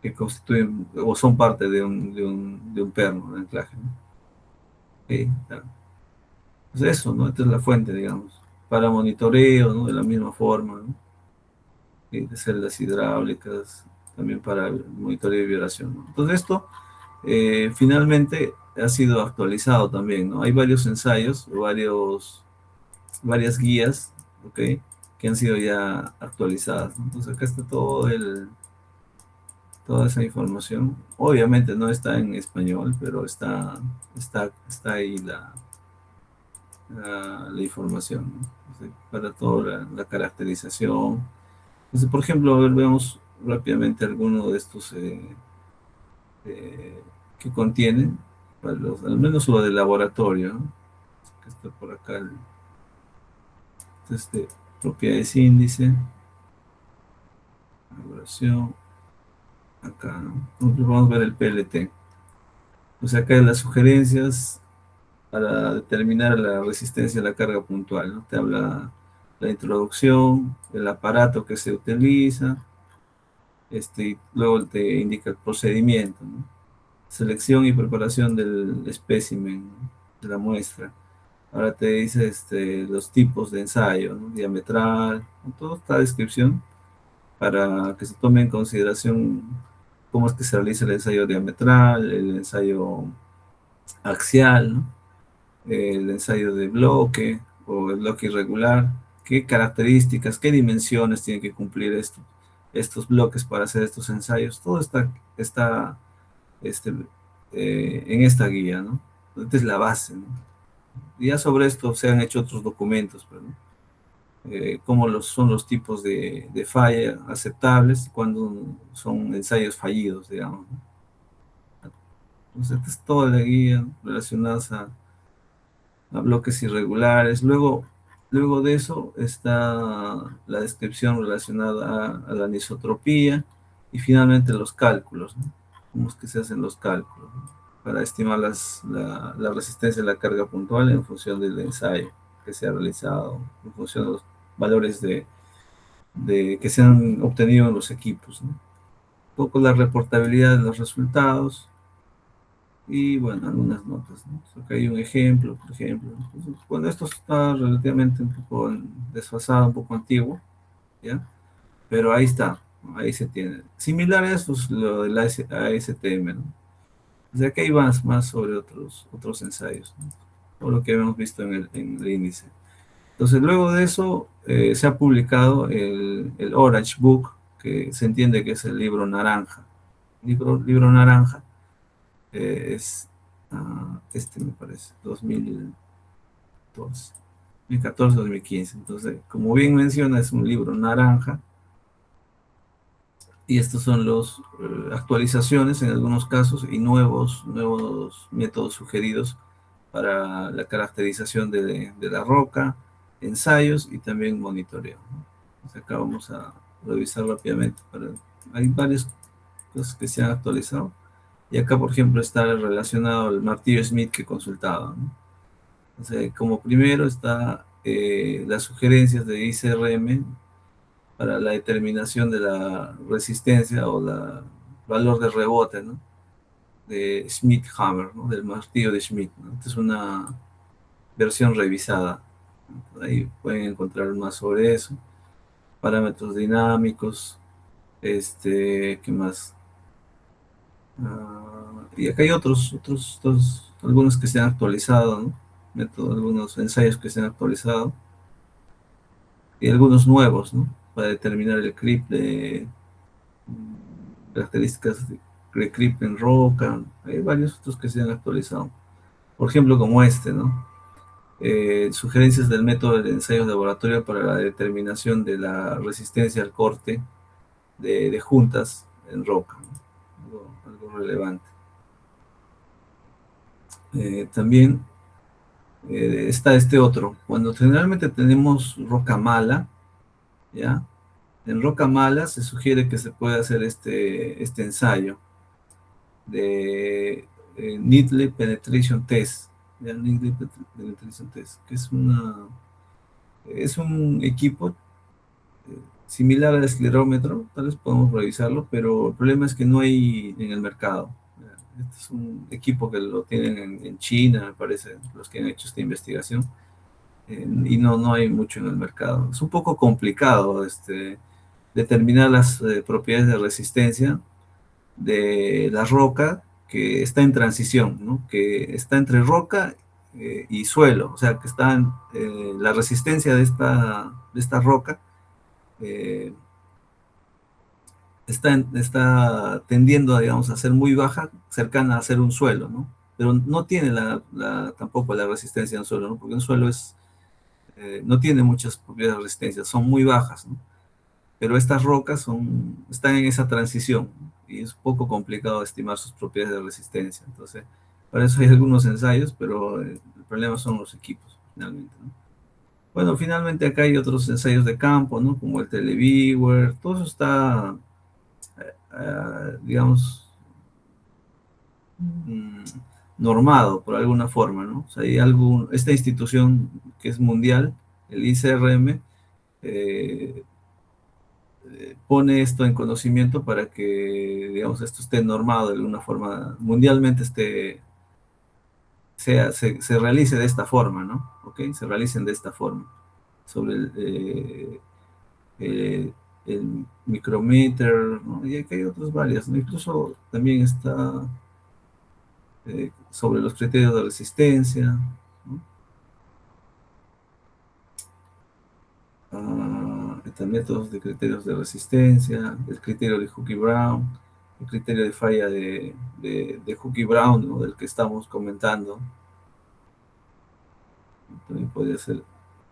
Que constituyen o son parte de un perno, de anclaje, ¿no? Okay, claro. Pues eso, ¿no? Esta es la fuente, digamos, para monitoreo, ¿no? De la misma forma, ¿no? De celdas hidráulicas, también para el monitoreo de vibración, ¿no? Entonces esto finalmente ha sido actualizado también, ¿no? Hay varios ensayos, varias guías, ¿ok? Que han sido ya actualizadas, ¿no? Entonces acá está toda esa información. Obviamente no está en español, pero está ahí la información, ¿no? Para toda la caracterización, Entonces, por ejemplo, a ver, veamos rápidamente alguno de estos que contienen, al menos lo del laboratorio, ¿no? Que está por acá, este, propiedades índice, elaboración, acá, ¿no? Nosotros vamos a ver el PLT. O sea, acá en las sugerencias para determinar la resistencia a la carga puntual, ¿no? Te habla la introducción, el aparato que se utiliza, y luego te indica el procedimiento, ¿no? Selección y preparación del espécimen, ¿no? De la muestra. Ahora te dice los tipos de ensayo, ¿no? Diametral, ¿no? Toda esta descripción para que se tome en consideración cómo es que se realiza el ensayo diametral, el ensayo axial, ¿no? El ensayo de bloque o el bloque irregular, qué características, qué dimensiones tienen que cumplir estos bloques para hacer estos ensayos. Todo está este, en esta guía, ¿no? Esta es la base, ¿no? Y ya sobre esto se han hecho otros documentos, pero, ¿no? Cómo son los tipos de falla aceptables cuando son ensayos fallidos, digamos, ¿no? Entonces, esta es toda la guía relacionada a bloques irregulares. Luego de eso está la descripción relacionada a la anisotropía y finalmente los cálculos, ¿no? Cómo es que se hacen los cálculos, ¿no? Para estimar la resistencia a la carga puntual en función del ensayo que se ha realizado, en función de los valores que se han obtenido en los equipos, ¿no? Un poco la reportabilidad de los resultados, y bueno, algunas notas, ¿no? Acá hay un ejemplo, por ejemplo. Entonces, bueno, esto está relativamente un poco desfasado, un poco antiguo, ¿ya? Pero ahí está, ¿no? Ahí se tiene. Similar a esto es lo del ASTM, ¿no? O sea, que hay más sobre otros ensayos, ¿no? Todo lo que habíamos visto en el índice. Entonces, luego de eso, se ha publicado el Orange Book, que se entiende que es el libro naranja. Libro naranja es me parece, 2014, 2014-2015. Entonces, como bien menciona, es un libro naranja y estos son los actualizaciones en algunos casos y nuevos métodos sugeridos para la caracterización de la roca, ensayos y también monitoreo, ¿no? Entonces, acá vamos a revisar rápidamente. Hay varias cosas que se han actualizado. Y acá, por ejemplo, está relacionado al martillo Smith que consultaba, ¿no? Entonces, como primero está las sugerencias de ICRM para la determinación de la resistencia o el valor de rebote, ¿no? De Schmidt-Hammer, ¿no? Del martillo de Schmidt, ¿no? Esta es una versión revisada. Ahí pueden encontrar más sobre eso. Parámetros dinámicos, ¿qué más? Y acá hay algunos que se han actualizado, ¿no? Algunos ensayos que se han actualizado y algunos nuevos, ¿no? Para determinar el creep características de creep en roca. Hay varios otros que se han actualizado. Por ejemplo, como ¿no? Sugerencias del método de ensayos de laboratorio para la determinación de la resistencia al corte de juntas en roca, ¿no? Algo relevante. También está este otro. Cuando generalmente tenemos roca mala, ¿ya? En roca mala se sugiere que se puede hacer este ensayo de Needle Penetration Test, ¿ya? Needle Penetration Test, que es un equipo similar al esclerómetro, tal vez podemos revisarlo, pero el problema es que no hay en el mercado. Este es un equipo que lo tienen en China, me parece, los que han hecho esta investigación, y no hay mucho en el mercado. Es un poco complicado determinar las propiedades de resistencia de la roca que está en transición, ¿no? Que está entre roca y suelo, o sea, que la resistencia de esta roca eh, está tendiendo, digamos, a ser muy baja, cercana a ser un suelo, ¿no? Pero no tiene tampoco la resistencia de un suelo, ¿no? Porque un suelo no tiene muchas propiedades de resistencia, son muy bajas, ¿no? pero estas rocas están en esa transición y es poco complicado estimar sus propiedades de resistencia. Entonces, para eso hay algunos ensayos, pero el problema son los equipos, finalmente, ¿no? Bueno, finalmente acá hay otros ensayos de campo, ¿no? Como el Televiewer, todo eso está, digamos, mm, normado por alguna forma, ¿no? O sea, esta institución que es mundial, el ICRM, eh, pone esto en conocimiento para que, digamos, esto esté normado de alguna forma, mundialmente se realice de esta forma, ¿no? ¿Ok? Se realicen de esta forma. Sobre el micrometer, ¿no? Y aquí hay otros varios, ¿no? Incluso también está sobre los criterios de resistencia, ¿no? Métodos de criterios de resistencia, el criterio de Hookie-Brown, el criterio de falla de Hookie-Brown, ¿no? Del que estamos comentando. También podría ser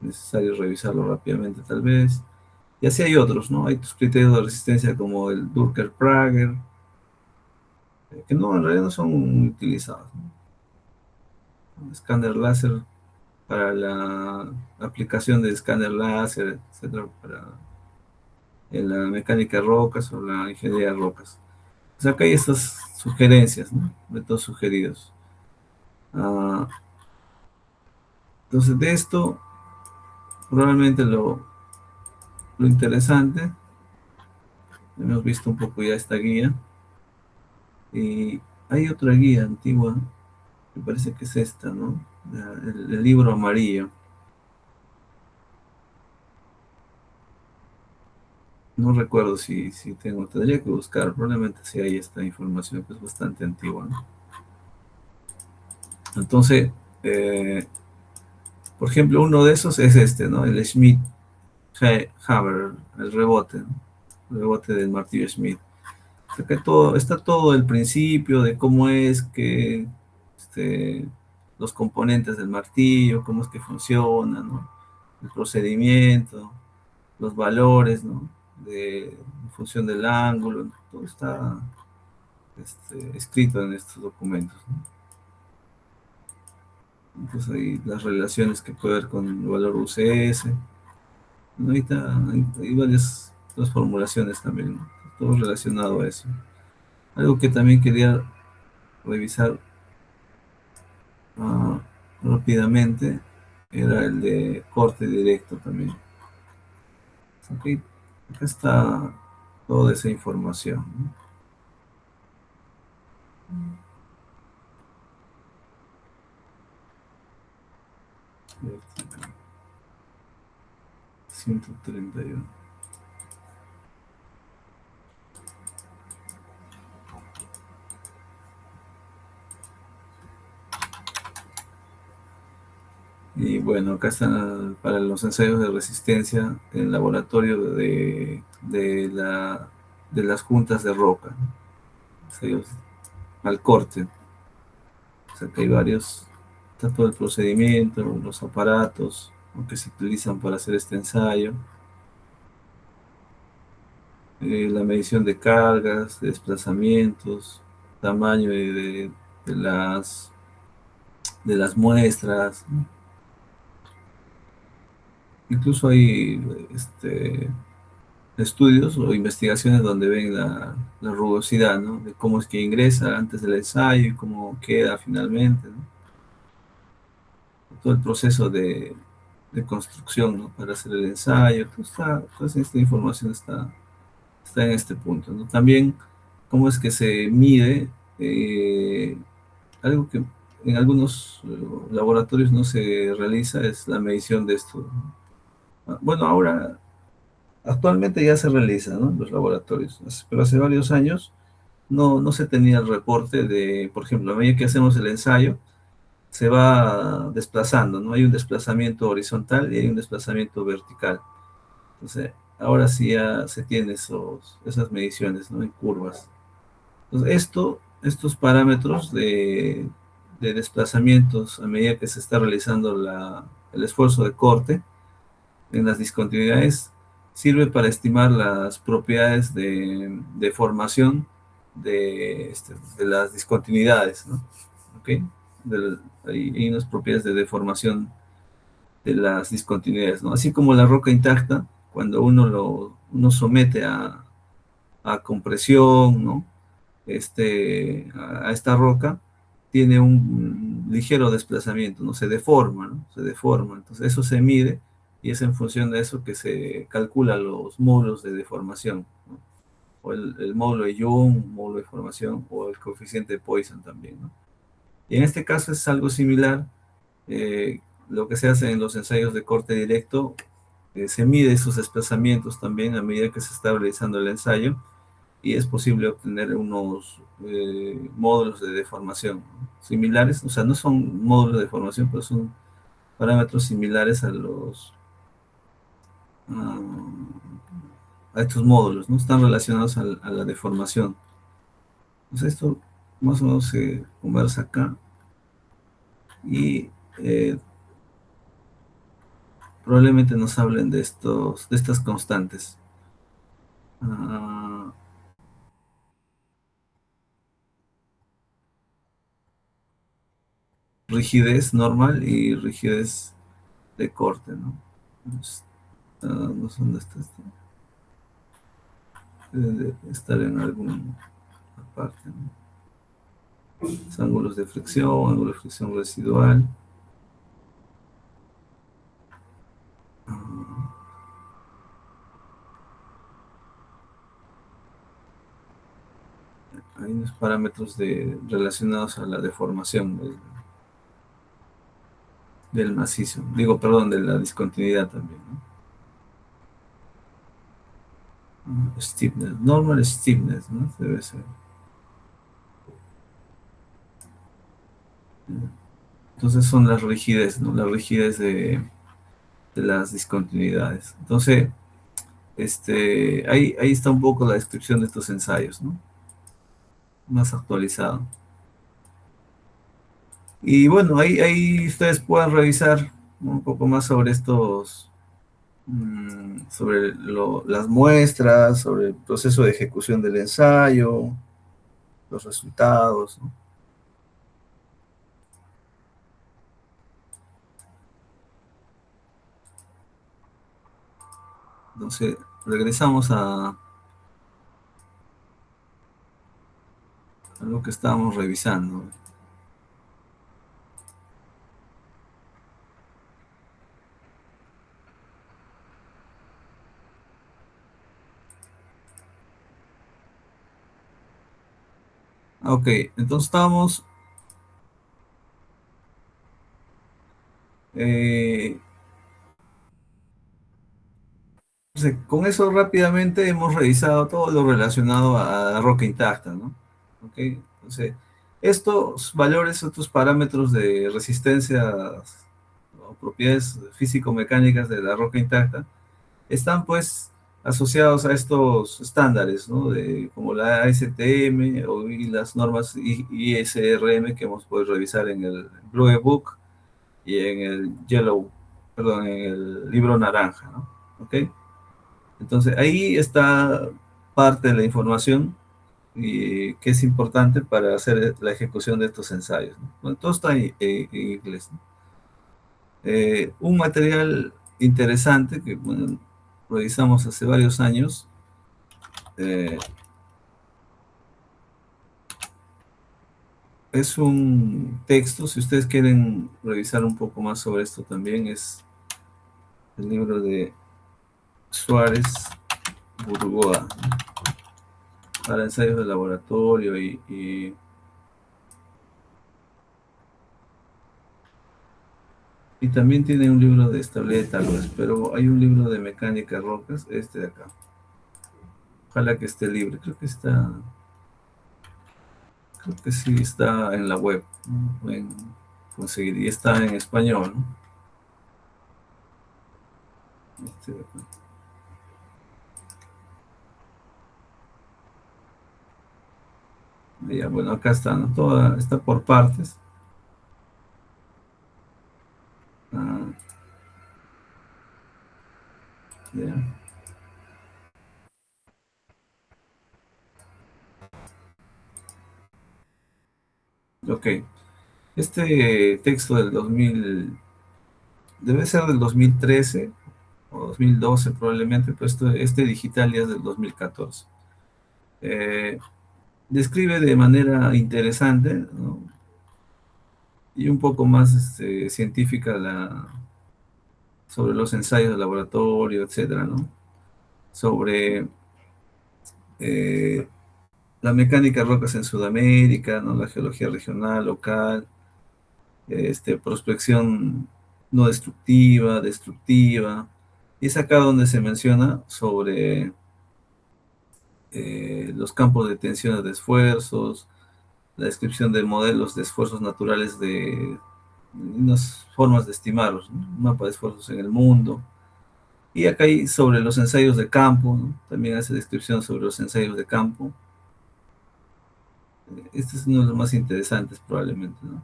necesario revisarlo rápidamente, tal vez. Y así hay otros, ¿no? Hay otros criterios de resistencia como el Durker-Prager, que no, en realidad no son utilizados, ¿no? Escáner láser para la aplicación de escáner láser, etcétera, en la mecánica de rocas o la ingeniería de rocas. O sea, acá hay estas sugerencias, ¿no? Métodos sugeridos. Ah, entonces, de esto, probablemente lo interesante, hemos visto un poco ya esta guía, y hay otra guía antigua, me parece que es esta, ¿no? El libro amarillo. No recuerdo si tendría que buscar, probablemente sí hay esta información que es bastante antigua, ¿no? Entonces, por ejemplo, uno de esos es este, ¿no? El Schmidt-Haber, el rebote, ¿no? El rebote del martillo Schmidt. Acá está todo el principio de cómo es que los componentes del martillo, cómo es que funcionan, ¿no? El procedimiento, los valores, ¿no? En función del ángulo, ¿no? Todo está escrito en estos documentos, ¿no? Entonces ahí las relaciones que puede haber con el valor UCS, ¿no? Ahorita hay varias otras formulaciones también, ¿no? Todo relacionado a eso. Algo que también quería revisar rápidamente era el de corte directo también. Okay. Acá está toda esa información, ¿no? 131. Y bueno, acá están para los ensayos de resistencia en el laboratorio de las juntas de roca, ¿no? Ensayos al corte. O sea que hay varios, está todo el procedimiento, los aparatos, ¿no? Que se utilizan para hacer este ensayo. La medición de cargas, de desplazamientos, tamaño de las muestras, ¿no? Incluso hay estudios o investigaciones donde ven la rugosidad, ¿no? De cómo es que ingresa antes del ensayo y cómo queda finalmente, ¿no? Todo el proceso de construcción, ¿no? Para hacer el ensayo, toda esta información está en este punto, ¿no? También cómo es que se mide, algo que en algunos laboratorios no se realiza, es la medición de esto, ¿no? Bueno, actualmente ya se realiza, ¿no? En los laboratorios, pero hace varios años no se tenía el reporte de, por ejemplo, a medida que hacemos el ensayo, se va desplazando, ¿no? Hay un desplazamiento horizontal y hay un desplazamiento vertical. Entonces, ahora sí ya se tiene esas mediciones, ¿no? En curvas. Entonces, estos parámetros de desplazamientos a medida que se está realizando el esfuerzo de corte en las discontinuidades sirve para estimar las propiedades de formación de las discontinuidades, ¿no? ¿Ok? Hay unas propiedades de deformación de las discontinuidades, ¿no? Así como la roca intacta, cuando uno somete a compresión, ¿no? A esta roca, tiene un ligero desplazamiento, ¿no? Se deforma, ¿no? Se deforma. Entonces eso se mide y es en función de eso que se calcula los módulos de deformación, ¿no? O el módulo de Young, módulo de formación, o el coeficiente de Poisson también, ¿no? Y en este caso es algo similar. Lo que se hace en los ensayos de corte directo, se mide esos desplazamientos también a medida que se está realizando el ensayo y es posible obtener unos módulos de deformación, ¿no? Similares, o sea, no son módulos de deformación, pero son parámetros similares a estos módulos, ¿no? Están relacionados a la deformación. Entonces esto más o menos se conversa acá y probablemente nos hablen de estas constantes. Ah, rigidez normal y rigidez de corte, ¿no? No sé dónde está esto. Debe de estar en alguna parte, ¿no? Los ángulos de flexión, ángulo de flexión residual. Hay unos parámetros relacionados a la deformación del macizo. Digo, perdón, de la discontinuidad también, ¿no? Stiffness, normal stiffness, ¿no? Debe ser. Entonces son las rigidez, ¿no? La rigidez de las discontinuidades. Entonces, ahí está un poco la descripción de estos ensayos, ¿no? Más actualizado. Y bueno, ahí ustedes puedan revisar un poco más sobre sobre las muestras, sobre el proceso de ejecución del ensayo, los resultados, ¿no? Entonces, regresamos a lo que estábamos revisando. Ok, entonces estábamos eh, con eso rápidamente hemos revisado todo lo relacionado a la roca intacta, ¿no? Ok, entonces estos valores, estos parámetros de resistencia o propiedades físico-mecánicas de la roca intacta están pues asociados a estos estándares, ¿no? Como la ASTM y las normas ISRM que hemos podido revisar en el Blue Book y en el perdón, en el libro naranja, ¿no? ¿Ok? Entonces ahí está parte de la información y que es importante para hacer la ejecución de estos ensayos, ¿no? Bueno, todo está en inglés, ¿no? Un material interesante que bueno, revisamos hace varios años, eh, es un texto, si ustedes quieren revisar un poco más sobre esto también, es el libro de Suárez Burgoa, ¿no? Para ensayos de laboratorio y también tiene un libro de estabilidad de tablas, pero hay un libro de mecánica de rocas, este de acá. Ojalá que esté libre, creo que sí está en la web, ¿no? Pueden conseguir, y está en español, ¿no? Este de acá. Ya, bueno, acá está, ¿no? Toda, está por partes. Ah, ya. Ok. Este texto del 2000, debe ser del 2013 o 2012 probablemente, pero este digital ya es del 2014. Eh, Describe de manera interesante, ¿no? Y un poco más científica sobre los ensayos de laboratorio, etcétera, ¿no? Sobre eh, la mecánica de rocas en Sudamérica, ¿no? La geología regional, local, prospección no destructiva, destructiva. Y es acá donde se menciona sobre los campos de tensiones de esfuerzos, la descripción de modelos de esfuerzos naturales de unas formas de estimarlos, ¿no? Un mapa de esfuerzos en el mundo. Y acá hay sobre los ensayos de campo, ¿no? También hace descripción sobre los ensayos de campo. Este es uno de los más interesantes probablemente, ¿no?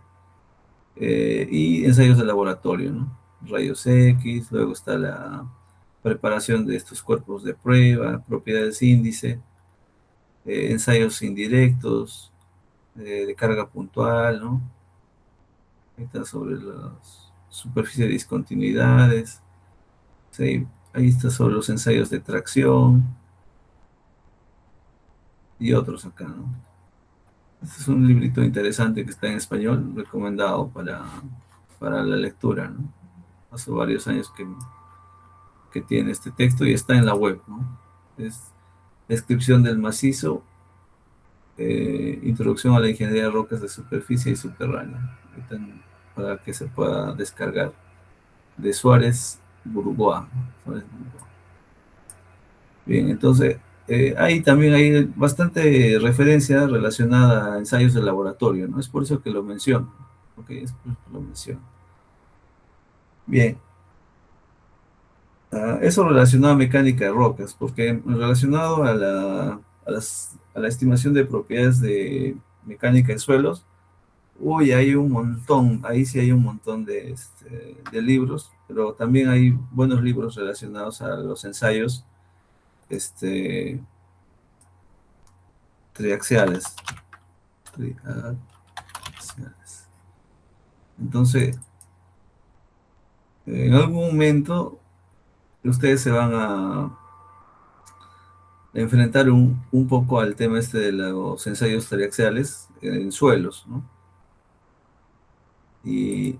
Y ensayos de laboratorio, ¿no? Rayos X, luego está la preparación de estos cuerpos de prueba, propiedades índice, ensayos indirectos, de carga puntual, ¿no? Ahí está sobre la superficie de discontinuidades, sí, ahí está sobre los ensayos de tracción y otros acá, ¿no? Este es un librito interesante que está en español, recomendado para la lectura, ¿no? Hace varios años que tiene este texto y está en la web, ¿no? Es descripción del macizo, introducción a la ingeniería de rocas de superficie y subterránea, para que se pueda descargar, de Suárez Burgoa. Suárez Burgoa. Bien, entonces, ahí también hay bastante referencia relacionada a ensayos de laboratorio, ¿no? Es por eso que lo menciono, ¿ok? Es por eso que lo menciono. Bien, eso relacionado a mecánica de rocas, porque relacionado a la estimación de propiedades de mecánica de suelos, uy, hay un montón, ahí sí hay un montón de libros, pero también hay buenos libros relacionados a los ensayos triaxiales. Triaxiales. Entonces, en algún momento ustedes se van a enfrentar un poco al tema de los ensayos triaxiales en suelos, ¿no? Y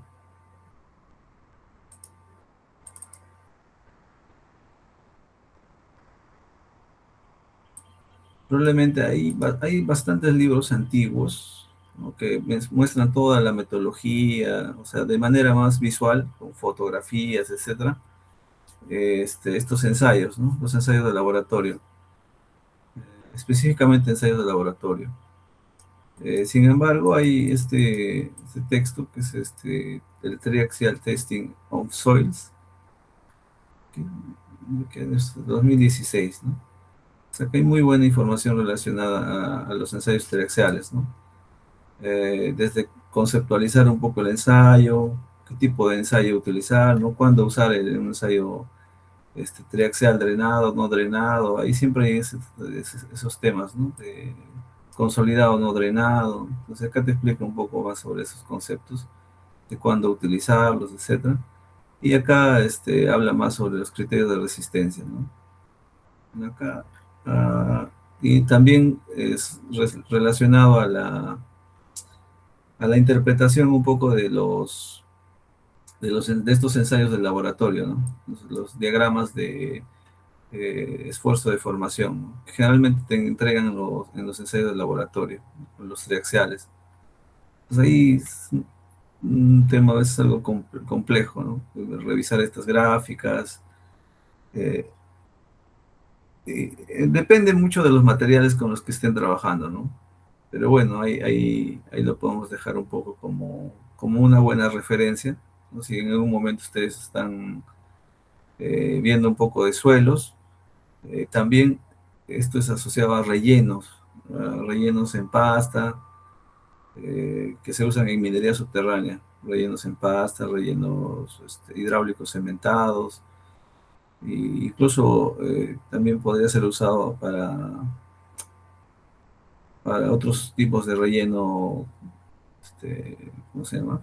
probablemente hay bastantes libros antiguos, ¿no? Que muestran toda la metodología, o sea, de manera más visual, con fotografías, etcétera, estos ensayos, ¿no? Los ensayos de laboratorio, específicamente ensayos de laboratorio. Sin embargo, hay este texto que es el Triaxial Testing of Soils, que es 2016, ¿no? O sea, que hay muy buena información relacionada a los ensayos triaxiales, ¿no? Desde conceptualizar un poco el ensayo, qué tipo de ensayo utilizar, ¿no? Cuándo usar un ensayo triaxial drenado, no drenado, ahí siempre hay esos temas, ¿no? De consolidado, no drenado. Entonces acá te explico un poco más sobre esos conceptos, de cuándo utilizarlos, etcétera. Y acá habla más sobre los criterios de resistencia, ¿no? Acá, y también es relacionado a la interpretación un poco de estos ensayos del laboratorio, ¿no? Los diagramas de esfuerzo de formación, ¿no? Que generalmente te entregan en los ensayos del laboratorio, los triaxiales. Pues ahí es un tema a veces algo complejo, ¿no? Revisar estas gráficas. eh, Depende mucho de los materiales con los que estén trabajando, ¿no? Pero bueno, ahí lo podemos dejar un poco como una buena referencia, ¿no? Si en algún momento ustedes están viendo un poco de suelos, también esto es asociado a rellenos en pasta, que se usan en minería subterránea, rellenos en pasta, rellenos hidráulicos cementados, e incluso también podría ser usado para otros tipos de relleno ¿cómo se llama?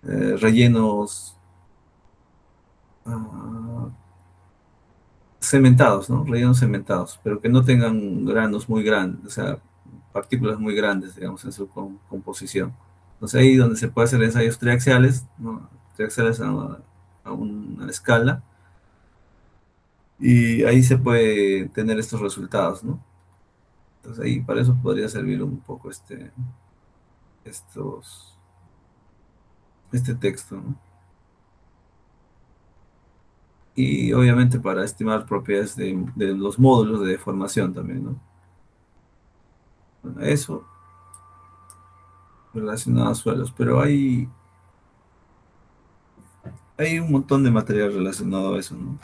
Rellenos ah, cementados, ¿no? Rellenos cementados, pero que no tengan granos muy grandes, o sea, partículas muy grandes, digamos, en su composición. Entonces ahí donde se puede hacer ensayos triaxiales, ¿no? Triaxiales a una escala, y ahí se puede tener estos resultados, ¿no? Entonces ahí para eso podría servir un poco estos, este texto, ¿no? Y obviamente para estimar propiedades de los módulos de deformación también, ¿no? Bueno, eso relacionado a suelos, pero hay un montón de material relacionado a eso, ¿no?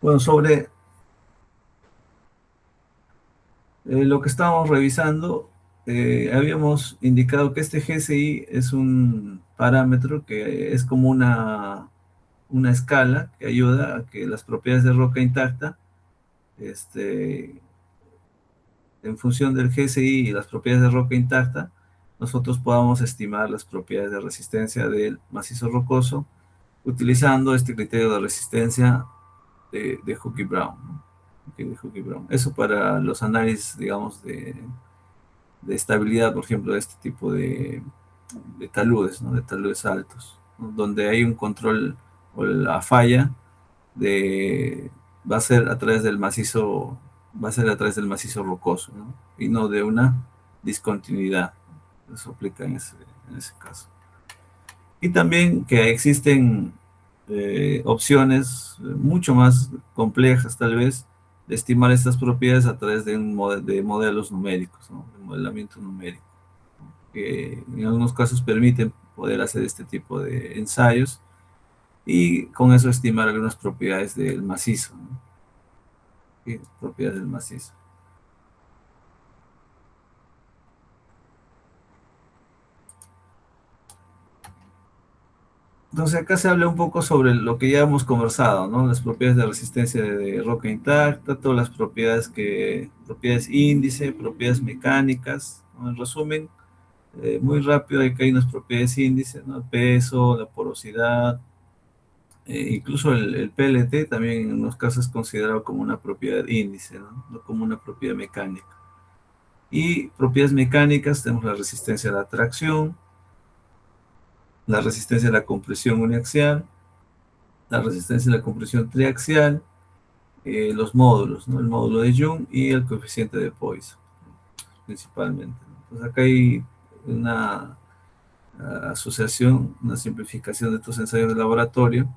Bueno, sobre lo que estábamos revisando, habíamos indicado que este GSI es un parámetro que es como una escala que ayuda a que las propiedades de roca intacta, en función del GSI y las propiedades de roca intacta, nosotros podamos estimar las propiedades de resistencia del macizo rocoso utilizando este criterio de resistencia de Hooke-Brown, ¿no? De Hooke-Brown. Eso para los análisis, digamos, de estabilidad, por ejemplo, de este tipo de taludes, ¿no? De taludes altos, ¿no? Donde hay un control o la falla de, va a ser a través del macizo, va a ser a través del macizo rocoso, ¿no? Y no de una discontinuidad. Eso aplica en ese caso. Y también que existen opciones mucho más complejas, tal vez, de estimar estas propiedades a través de modelos numéricos, ¿no? De modelamiento numérico, que en algunos casos permiten poder hacer este tipo de ensayos y con eso estimar algunas propiedades del macizo, ¿no? Sí, propiedades del macizo. Entonces acá se habla un poco sobre lo que ya hemos conversado, ¿no? Las propiedades de resistencia de roca intacta, todas las propiedades índice, propiedades mecánicas, ¿no? En resumen, muy rápido, hay unas propiedades índice, ¿no? El peso, la porosidad, incluso el PLT también en unos casos es considerado como una propiedad índice, ¿no? No como una propiedad mecánica. Y propiedades mecánicas, tenemos la resistencia a la tracción, la resistencia a la compresión uniaxial, la resistencia a la compresión triaxial, los módulos, ¿no? El módulo de Young y el coeficiente de Poisson, principalmente, ¿no? Entonces acá hay una asociación, una simplificación de estos ensayos de laboratorio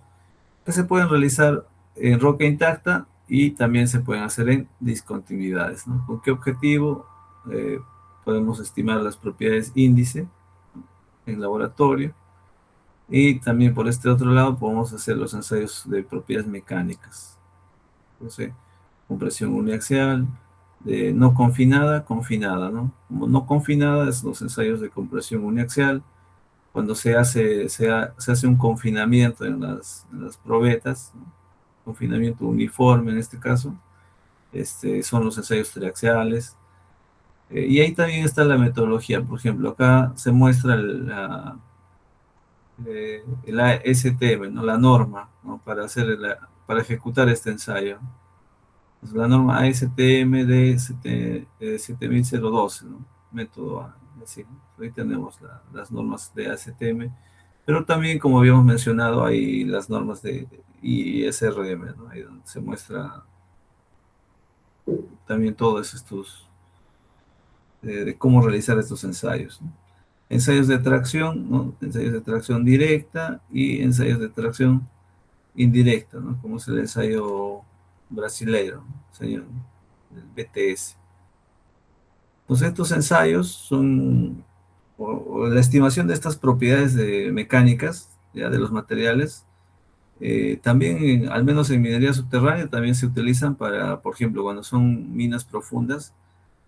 que se pueden realizar en roca intacta y también se pueden hacer en discontinuidades, ¿no? ¿Con qué objetivo? Eh, Podemos estimar las propiedades índice, ¿no? En laboratorio, y también por este otro lado podemos hacer los ensayos de propiedades mecánicas. Entonces, compresión uniaxial, de no confinada, confinada, ¿no? Como no confinada es los ensayos de compresión uniaxial. Cuando se hace un confinamiento en las probetas, ¿no? Confinamiento uniforme en este caso, son los ensayos triaxiales. Y ahí también está la metodología. Por ejemplo, acá se muestra el ASTM, ¿no? La norma, ¿no? Para ejecutar este ensayo. Es la norma ASTM de 7012, ¿no? Método A. Así, ¿no? Ahí tenemos las normas de ASTM, pero también, como habíamos mencionado, hay las normas de ISRM, ¿no? Ahí donde se muestra también todos estos, de cómo realizar estos ensayos, ¿no? Ensayos de tracción, ¿no? Ensayos de tracción directa y ensayos de tracción indirecta, ¿no? Como es el ensayo brasileiro, ¿no? Ensayo del BTS. Pues estos ensayos son, o la estimación de estas propiedades mecánicas, ya de los materiales, también, al menos en minería subterránea, también se utilizan para, por ejemplo, cuando son minas profundas,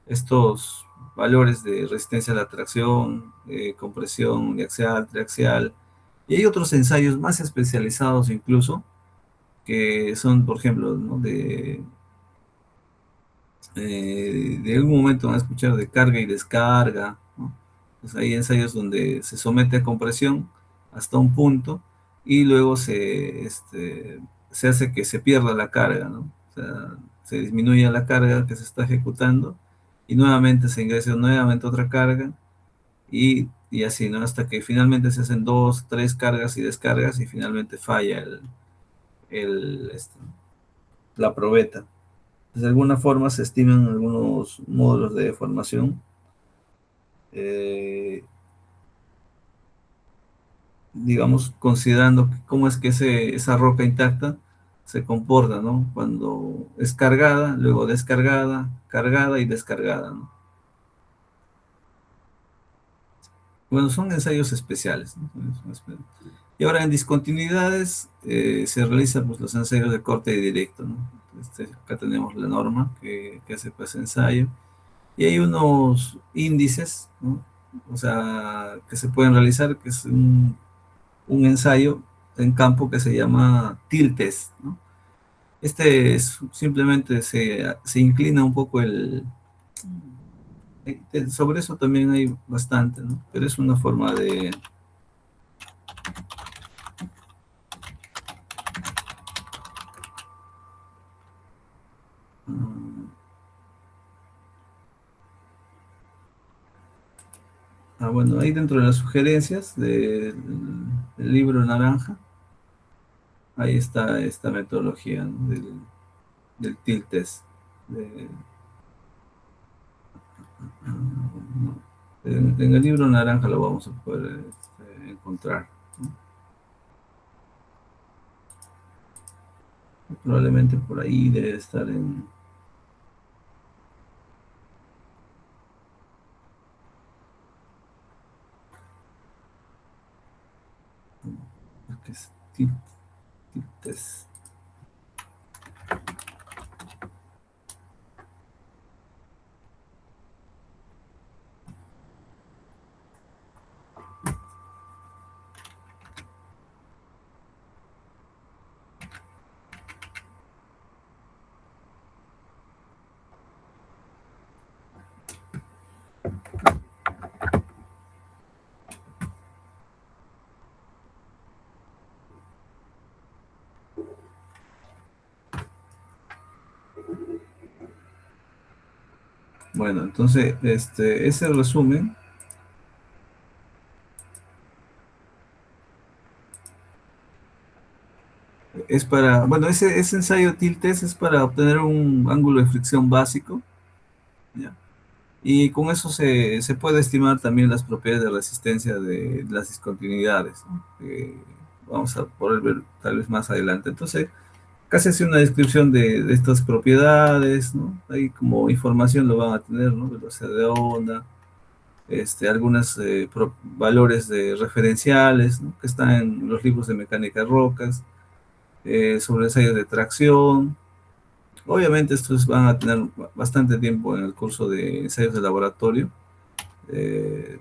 estos valores de resistencia a la tracción, compresión uniaxial, triaxial, y hay otros ensayos más especializados incluso, que son, por ejemplo, ¿no? De algún momento van a escuchar de carga y descarga, ¿no? Pues hay ensayos donde se somete a compresión hasta un punto y luego se hace que se pierda la carga, ¿no? O sea, se disminuye la carga que se está ejecutando y nuevamente se ingresa nuevamente otra carga y así, ¿no? Hasta que finalmente se hacen dos, tres cargas y descargas y finalmente falla el, este, la probeta. De alguna forma se estiman algunos módulos de deformación, eh, digamos, considerando cómo es que esa roca intacta se comporta, ¿no? Cuando es cargada, luego descargada, cargada y descargada, ¿no? Bueno, son ensayos especiales, ¿no? Y ahora en discontinuidades se realizan pues, los ensayos de corte directo, ¿no? Acá tenemos la norma que hace pues ensayo. Y hay unos índices, ¿no? O sea, que se pueden realizar, que es un ensayo en campo que se llama tiltes, ¿no? Simplemente se inclina un poco sobre eso también hay bastante, ¿no? Pero es una forma de... bueno, ahí dentro de las sugerencias del libro naranja, ahí está esta metodología, ¿no? del tilt test. En el libro naranja lo vamos a poder encontrar, ¿no? Probablemente por ahí debe estar en... ¿Qué es? Tilt test. Bueno, entonces, ese resumen es para, bueno, ese ensayo tiltes es para obtener un ángulo de fricción básico, ¿ya? Y con eso se puede estimar también las propiedades de resistencia de las discontinuidades, ¿no? Vamos a poder ver tal vez más adelante. Entonces, casi hace una descripción de estas propiedades, ¿no? Ahí como información lo van a tener, ¿no? Velocidad de onda, algunos valores de referenciales, ¿no? Que están en los libros de mecánica de rocas, sobre ensayos de tracción. Obviamente estos van a tener bastante tiempo en el curso de ensayos de laboratorio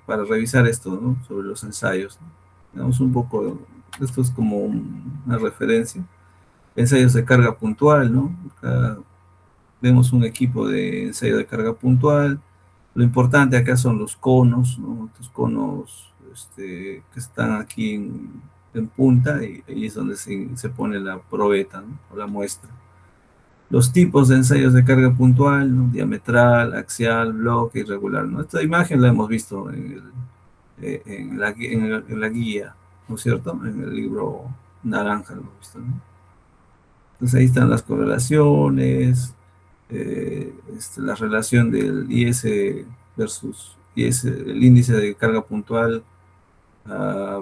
para revisar esto, ¿no? Sobre los ensayos, ¿no? Tenemos un poco, esto es como una referencia. Ensayos de carga puntual, ¿no? Acá vemos un equipo de ensayo de carga puntual. Lo importante acá son los conos, ¿no? Estos conos que están aquí en punta y ahí es donde se pone la probeta, ¿no? O la muestra. Los tipos de ensayos de carga puntual, ¿no? Diametral, axial, bloque, irregular, ¿no? Esta imagen la hemos visto en la guía, ¿no es cierto? En el libro naranja lo hemos visto, ¿no? Entonces ahí están las correlaciones, la relación del IS versus IS, el índice de carga puntual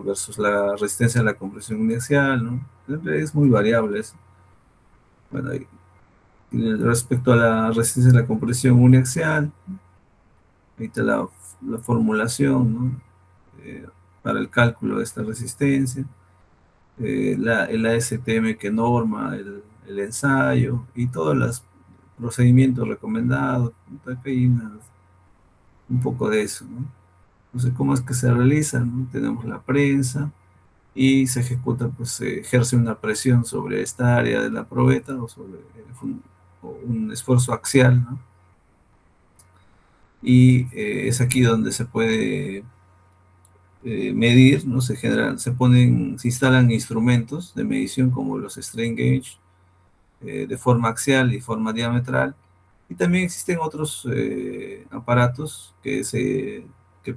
versus la resistencia a la compresión uniaxial, ¿no? Es muy variable eso. Bueno, respecto a la resistencia a la compresión uniaxial, ahí está la formulación, ¿no? Para el cálculo de esta resistencia, el ASTM que norma el ensayo y todos los procedimientos recomendados, un poco de eso, ¿no? Entonces, ¿cómo es que se realiza, ¿no? Tenemos la prensa y se ejecuta, pues se ejerce una presión sobre esta área de la probeta o sobre un esfuerzo axial, ¿no? y es aquí donde se puede medir, ¿no? Se instalan instrumentos de medición como los strain gauge, de forma axial y forma diametral, y también existen otros aparatos que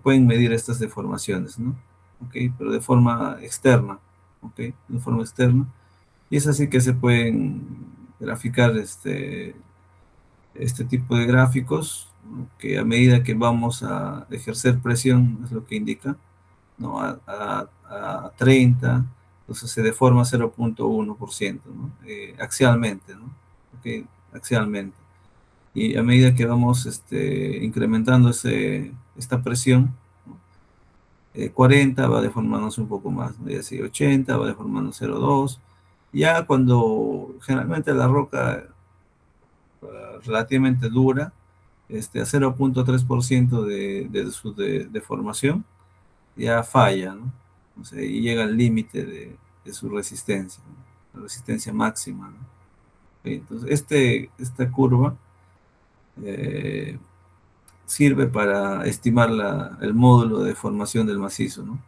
pueden medir estas deformaciones, ¿no? ¿Ok? Pero de forma externa, ¿ok? De forma externa, y es así que se pueden graficar este tipo de gráficos, ¿no? Que a medida que vamos a ejercer presión, es lo que indica, ¿no? A 30, entonces se deforma 0,1%, ¿no? Axialmente, ¿no? ¿Ok? Axialmente. Y a medida que vamos incrementando esta presión, ¿no? 40 va deformándose un poco más, ¿no? Y así 80 va deformando 0,2. Ya cuando generalmente la roca relativamente dura, a 0,3% de su deformación, ya falla, ¿no? O sea, y llega al límite de su resistencia, ¿no? La resistencia máxima, ¿no? Entonces, esta curva eh, sirve para estimar el módulo de deformación del macizo, ¿no?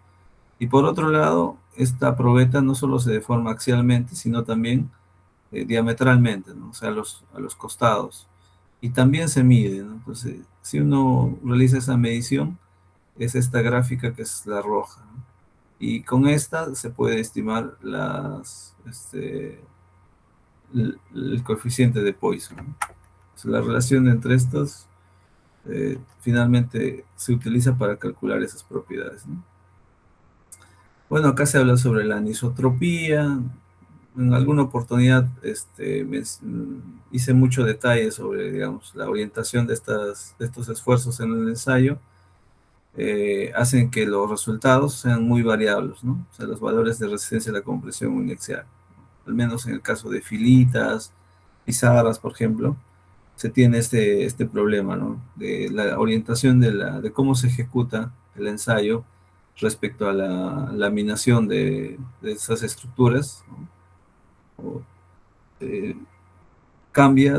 Y por otro lado, esta probeta no solo se deforma axialmente, sino también diametralmente, ¿no? O sea, a los costados. Y también se mide, ¿no? Entonces, si uno realiza esa medición, es esta gráfica que es la roja, ¿no? Y con esta se puede estimar el coeficiente de Poisson, ¿no? O sea, la relación entre estos finalmente se utiliza para calcular esas propiedades, ¿no? Bueno, acá se habla sobre la anisotropía. En alguna oportunidad hice mucho detalle sobre, digamos, la orientación de estos esfuerzos en el ensayo. Hacen que los resultados sean muy variables, ¿no? O sea, los valores de resistencia a la compresión uniaxial. Al menos en el caso de filitas, pizarras, por ejemplo, se tiene este problema, ¿no? De la orientación de cómo se ejecuta el ensayo respecto a la laminación de esas estructuras, ¿no? O, eh, cambia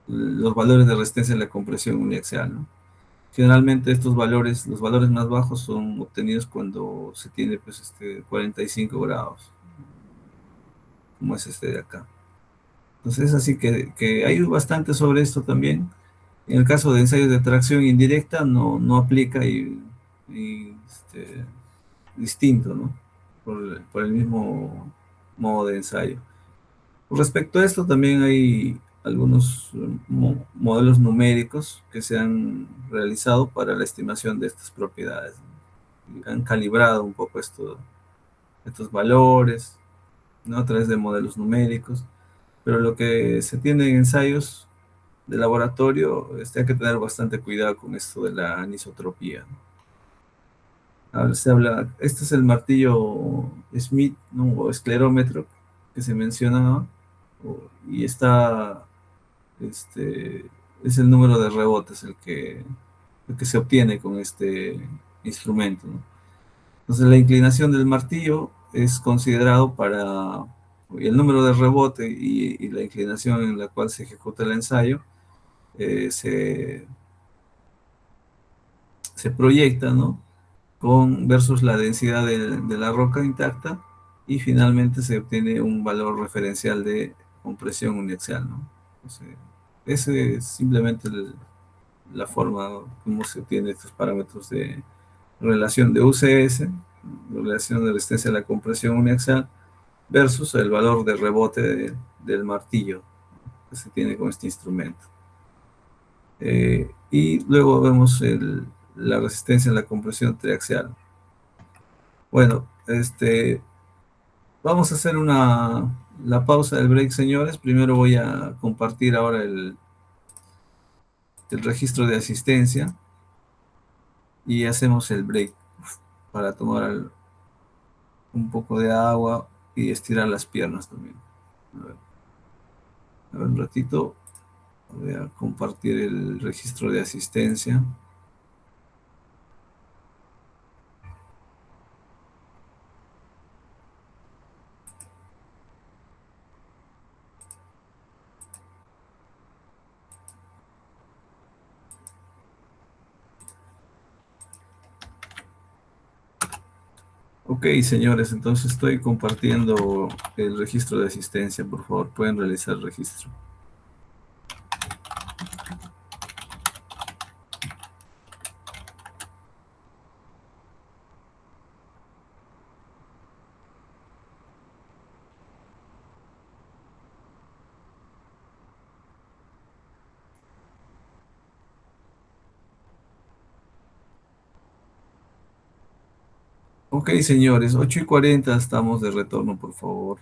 los valores de resistencia a la compresión uniaxial, ¿no? Generalmente estos valores, los valores más bajos son obtenidos cuando se tiene pues 45 grados, como es este de acá. Entonces, así que hay bastante sobre esto también. En el caso de ensayos de tracción indirecta no aplica y distinto, ¿no? Por el mismo modo de ensayo. Respecto a esto, también hay algunos modelos numéricos que se han realizado para la estimación de estas propiedades, ¿no? Y han calibrado un poco estos valores, ¿no? A través de modelos numéricos, pero lo que se tiene en ensayos de laboratorio, hay que tener bastante cuidado con esto de la anisotropía, ¿no? Ahora se habla, este es el martillo Smith, ¿no? O esclerómetro que se menciona, ¿no? Y es el número de rebotes el que se obtiene con este instrumento, ¿no? Entonces la inclinación del martillo es considerado y el número de rebote y la inclinación en la cual se ejecuta el ensayo se proyecta, ¿no? Versus la densidad de la roca intacta, y finalmente se obtiene un valor referencial de compresión uniaxial, ¿no? Entonces, ese es simplemente la forma como se obtienen estos parámetros de relación de UCS, relación de resistencia a la compresión uniaxial, versus el valor de rebote del martillo que se tiene con este instrumento. Y luego vemos la resistencia a la compresión triaxial. Bueno, vamos a hacer la pausa del break, señores. Primero voy a compartir ahora el registro de asistencia y hacemos el break para tomar un poco de agua y estirar las piernas también. A ver un ratito. Voy a compartir el registro de asistencia. Ok, señores, entonces estoy compartiendo el registro de asistencia. Por favor, pueden realizar el registro. Ok, señores, 8:40 estamos de retorno, por favor.